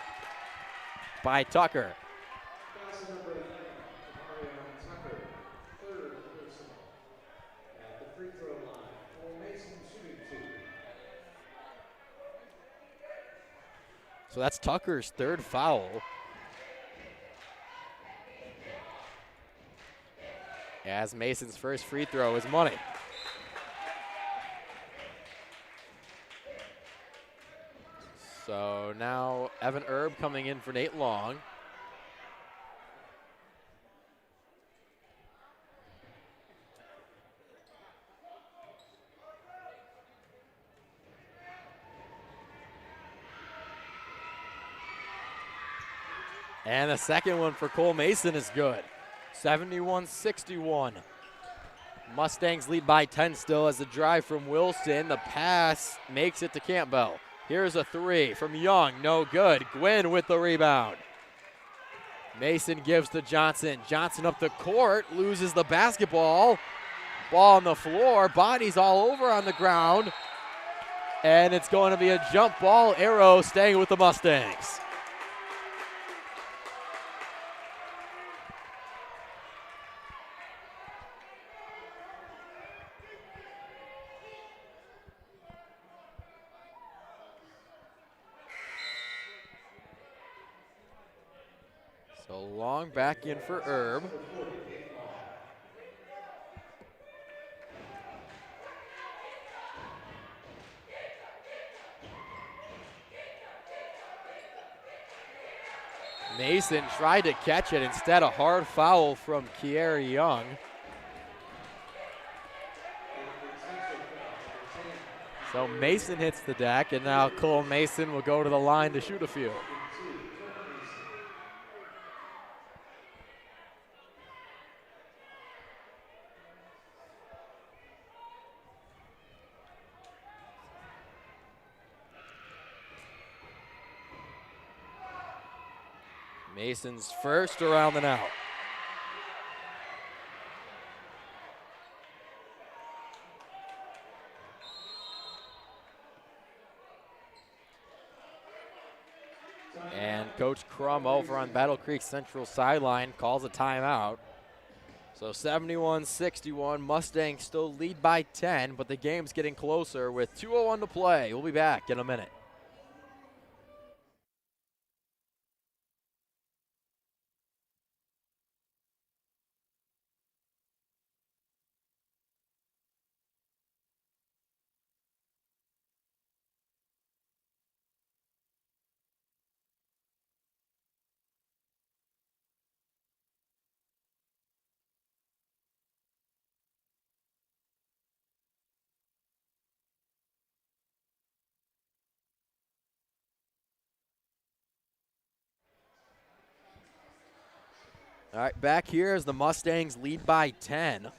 by Tucker. So that's Tucker's third foul. As Mason's first free throw is money. So now Evan Erb coming in for Nate Long. And the second one for Cole Mason is good. 71-61. Mustangs lead by 10 still as the drive from Wilson. The pass makes it to Campbell. Here's a 3 from Young, no good. Gwynn with the rebound. Mason gives to Johnson. Johnson up the court, loses the basketball. Ball on the floor, bodies all over on the ground. And it's going to be a jump ball. Arrow staying with the Mustangs. So Long back in for Erb. Mason tried to catch it, instead a hard foul from Kier Young. So Mason hits the deck, and now Cole Mason will go to the line to shoot a few. Mason's first around and out. And Coach Crum over on Battle Creek Central sideline calls a timeout. So 71-61, Mustangs still lead by 10, but the game's getting closer with 2:01 to play. We'll be back in a minute. All right, back here as the Mustangs lead by 10.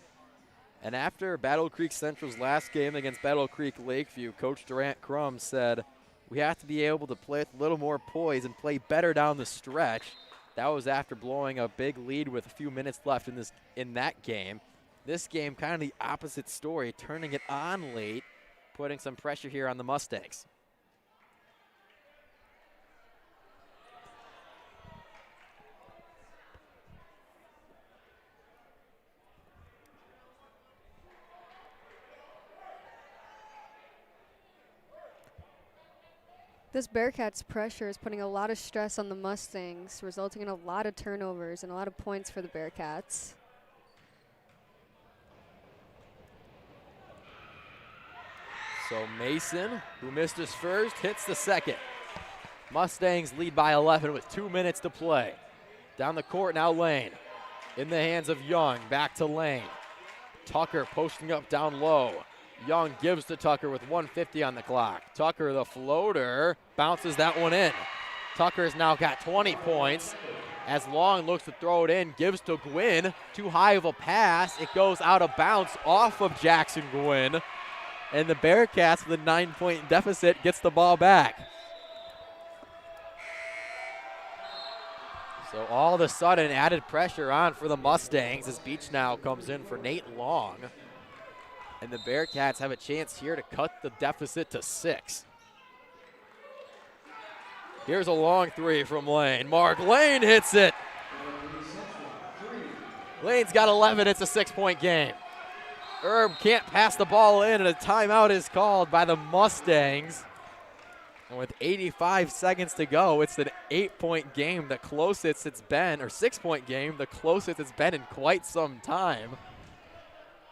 And after Battle Creek Central's last game against Battle Creek Lakeview, Coach Durant Crum said, we have to be able to play with a little more poise and play better down the stretch. That was after blowing a big lead with a few minutes left in that game. This game, kind of the opposite story, turning it on late, putting some pressure here on the Mustangs. This Bearcats pressure is putting a lot of stress on the Mustangs, resulting in a lot of turnovers and a lot of points for the Bearcats. So Mason, who missed his first, hits the second. Mustangs lead by 11 with 2 minutes to play. Down the court now Lane. In the hands of Young, back to Lane. Tucker posting up down low. Young gives to Tucker with 1:50 on the clock. Tucker, the floater, bounces that one in. Tucker's now got 20 points. As Long looks to throw it in, gives to Gwynn. Too high of a pass. It goes out of bounds off of Jackson Gwynn. And the Bearcats with a 9-point deficit gets the ball back. So all of a sudden, added pressure on for the Mustangs as Beach now comes in for Nate Long. And the Bearcats have a chance here to cut the deficit to 6. Here's a long three from Lane. Mark Lane hits it. Lane's got 11. It's a 6-point game. Herb can't pass the ball in, and a timeout is called by the Mustangs. And with 85 seconds to go, it's an 8-point game, the closest it's been, or 6-point game, the closest it's been in quite some time.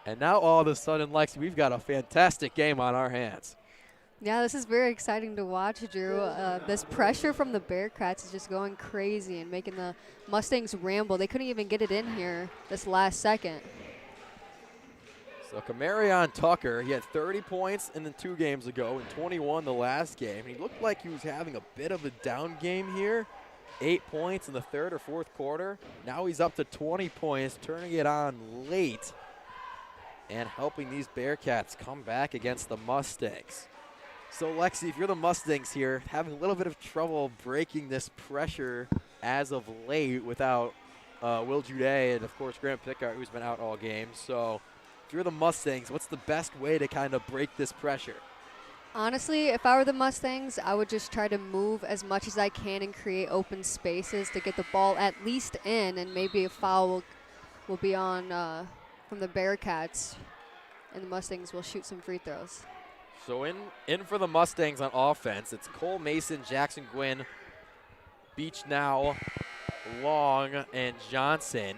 And now all of a sudden, Lexi, we've got a fantastic game on our hands. Yeah, this is very exciting to watch, Drew. This pressure from the Bearcats is just going crazy and making the Mustangs ramble. They couldn't even get it in here this last second. So Kamarion Tucker, he had 30 points in the 2 games ago and 21 the last game. He looked like he was having a bit of a down game here. 8 points in the 3rd or 4th quarter. Now he's up to 20 points, turning it on late and helping these Bearcats come back against the Mustangs. So Lexi, if you're the Mustangs here, having a little bit of trouble breaking this pressure as of late without Will Jude and, of course, Grant Pickard, who's been out all game. So if you're the Mustangs, what's the best way to kind of break this pressure? Honestly, if I were the Mustangs, I would just try to move as much as I can and create open spaces to get the ball at least in, and maybe a foul will be on from the Bearcats, and the Mustangs will shoot some free throws. So in for the Mustangs on offense, it's Cole Mason, Jackson Gwynn, Beach now, Long, and Johnson.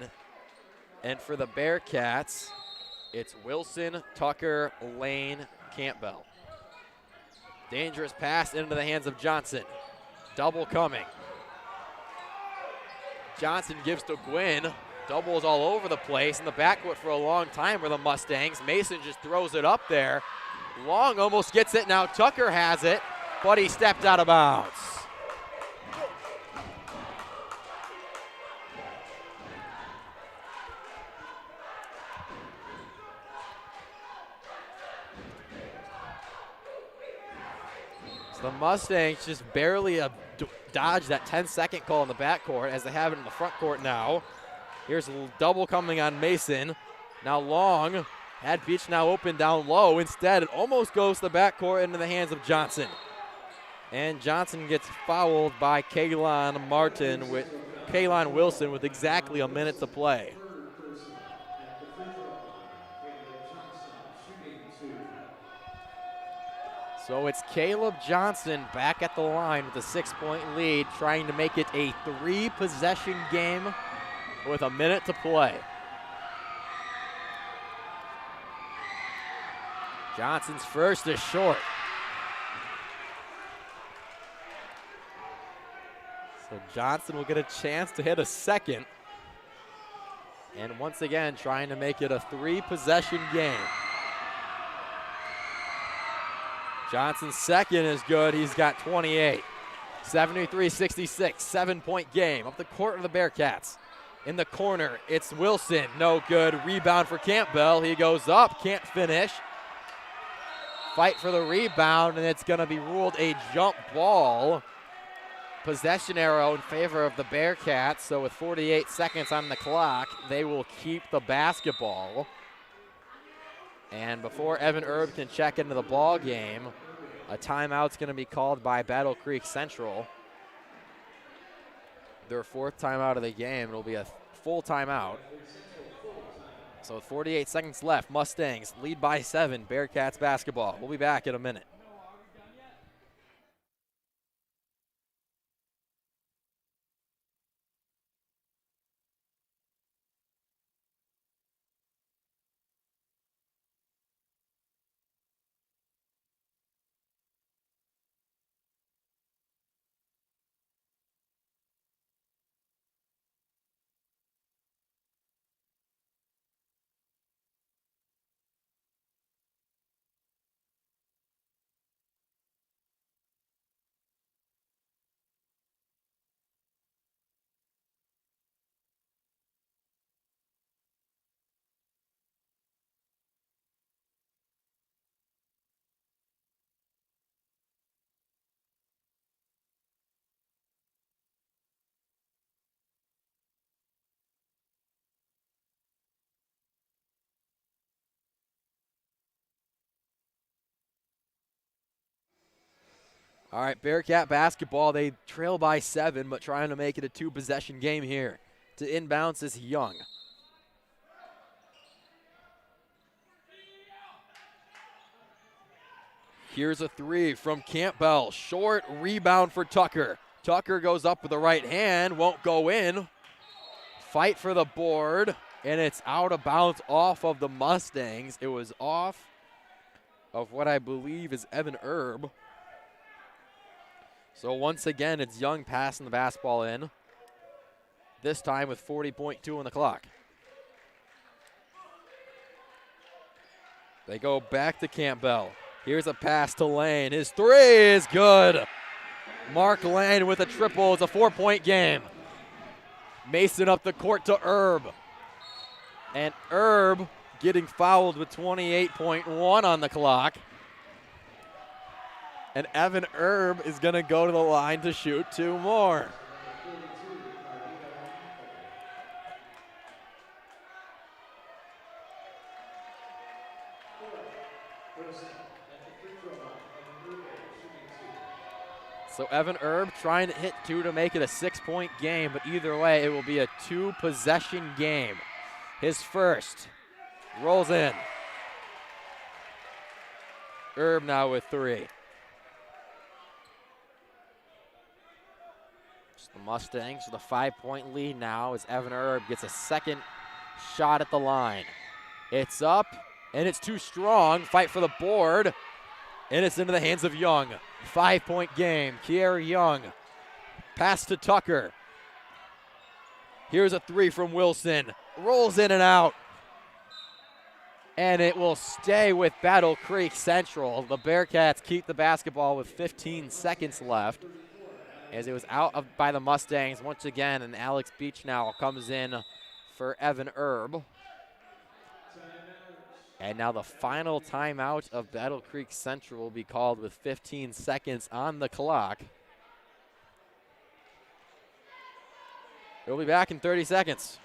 And for the Bearcats, it's Wilson, Tucker, Lane, Campbell. Dangerous pass into the hands of Johnson. Double coming. Johnson gives to Gwynn. Doubles all over the place in the backcourt for a long time for the Mustangs. Mason just throws it up there. Long almost gets it. Now Tucker has it, but he stepped out of bounds. So the Mustangs just barely dodge that 10-second call in the backcourt as they have it in the front court now. Here's a double coming on Mason. Now Long had Beach now open down low. Instead, it almost goes to the backcourt into the hands of Johnson. And Johnson gets fouled by Kaylon Wilson with exactly a minute to play. So it's Caleb Johnson back at the line with a 6-point lead, trying to make it a 3-possession game with a minute to play. Johnson's first is short. So Johnson will get a chance to hit a second. And once again, trying to make it a 3-possession game. Johnson's second is good. He's got 28. 73-66, 7-point game. Up the court of the Bearcats. In the corner, it's Wilson. No good. Rebound for Campbell. He goes up, can't finish. Fight for the rebound, and it's going to be ruled a jump ball. Possession arrow in favor of the Bearcats. So with 48 seconds on the clock, they will keep the basketball. And before Evan Erb can check into the ball game, a timeout's going to be called by Battle Creek Central. Their 4th timeout of the game. It'll be a full timeout. So with 48 seconds left, Mustangs lead by 7. Bearcats basketball. We'll be back in a minute. All right, Bearcat basketball, they trail by 7, but trying to make it a 2-possession game here. To inbounds is Young. Here's a 3 from Campbell. Short rebound for Tucker. Tucker goes up with the right hand, won't go in. Fight for the board, and it's out of bounds off of the Mustangs. It was off of what I believe is Evan Erb. So once again, it's Young passing the basketball in, this time with 40.2 on the clock. They go back to Campbell. Here's a pass to Lane. His 3 is good. Mark Lane with a triple. It's a 4-point game. Mason up the court to Erb. And Erb getting fouled with 28.1 on the clock. And Evan Erb is going to go to the line to shoot 2 more. So Evan Erb trying to hit 2 to make it a 6-point game, but either way, it will be a 2-possession game. His first. Rolls in. Erb now with 3. The Mustangs with a 5-point lead now as Evan Erb gets a second shot at the line. It's up, and it's too strong. Fight for the board, and it's into the hands of Young. 5-point game. Kiera Young. Pass to Tucker. Here's a 3 from Wilson. Rolls in and out. And it will stay with Battle Creek Central. The Bearcats keep the basketball with 15 seconds left, as it was by the Mustangs once again, and Alex Beach now comes in for Evan Erb. And now the final timeout of Battle Creek Central will be called with 15 seconds on the clock. We'll be back in 30 seconds.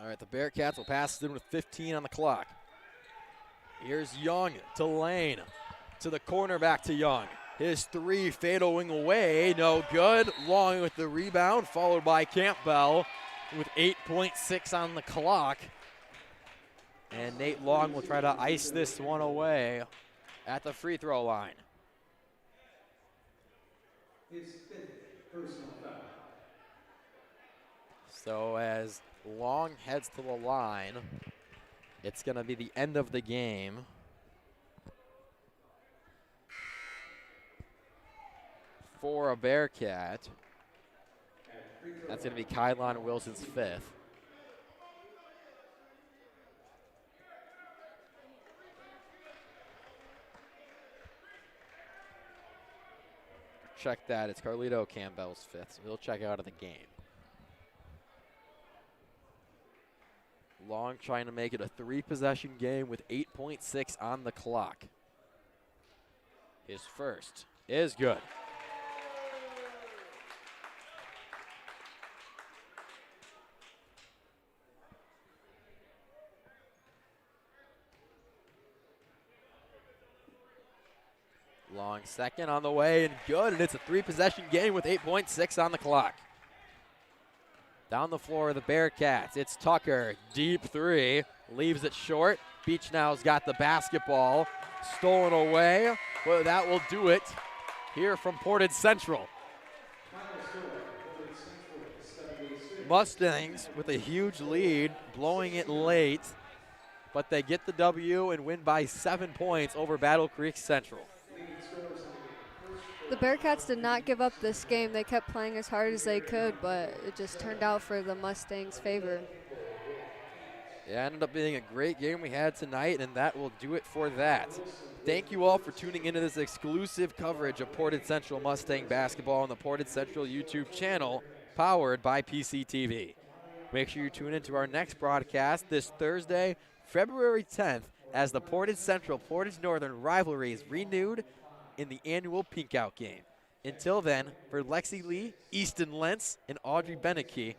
All right, the Bearcats will pass it in with 15 on the clock. Here's Young to Lane. To the cornerback to Young. His three fadeaway away, no good. Long with the rebound, followed by Campbell with 8.6 on the clock. And Nate Long will try to ice this one away at the free throw line. His fifth personal foul. So as Long heads to the line, it's going to be the end of the game. For a Bearcat. That's going to be Kylon Wilson's fifth. Check that. It's Carlito Campbell's fifth, so he'll check out of the game. Long trying to make it a three-possession game with 8.6 on the clock. His first is good. Long second on the way and good, and it's a three-possession game with 8.6 on the clock. Down the floor of the Bearcats, it's Tucker, deep three, leaves it short. Beach now's got the basketball, stolen away. Well, that will do it here from Portage Central. Mustangs with a huge lead, blowing it late, but they get the W and win by 7 points over Battle Creek Central. The Bearcats did not give up this game. They kept playing as hard as they could, but it just turned out for the Mustangs' favor. Yeah, it ended up being a great game we had tonight, and that will do it for that. Thank you all for tuning into this exclusive coverage of Portage Central Mustang basketball on the Portage Central YouTube channel, powered by PCTV. Make sure you tune into our next broadcast this Thursday, February 10th, as the Portage Central Portage Northern rivalry is renewed in the annual Pink Out game. Until then, for Lexi Lee, Easton Lentz, and Audrey Beneke,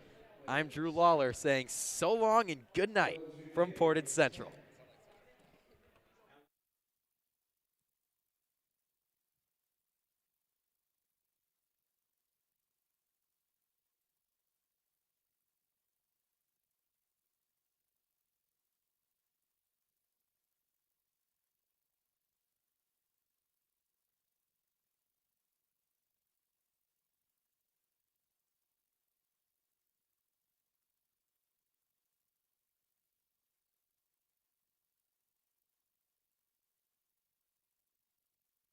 I'm Drew Lawler saying so long and good night from Portage Central.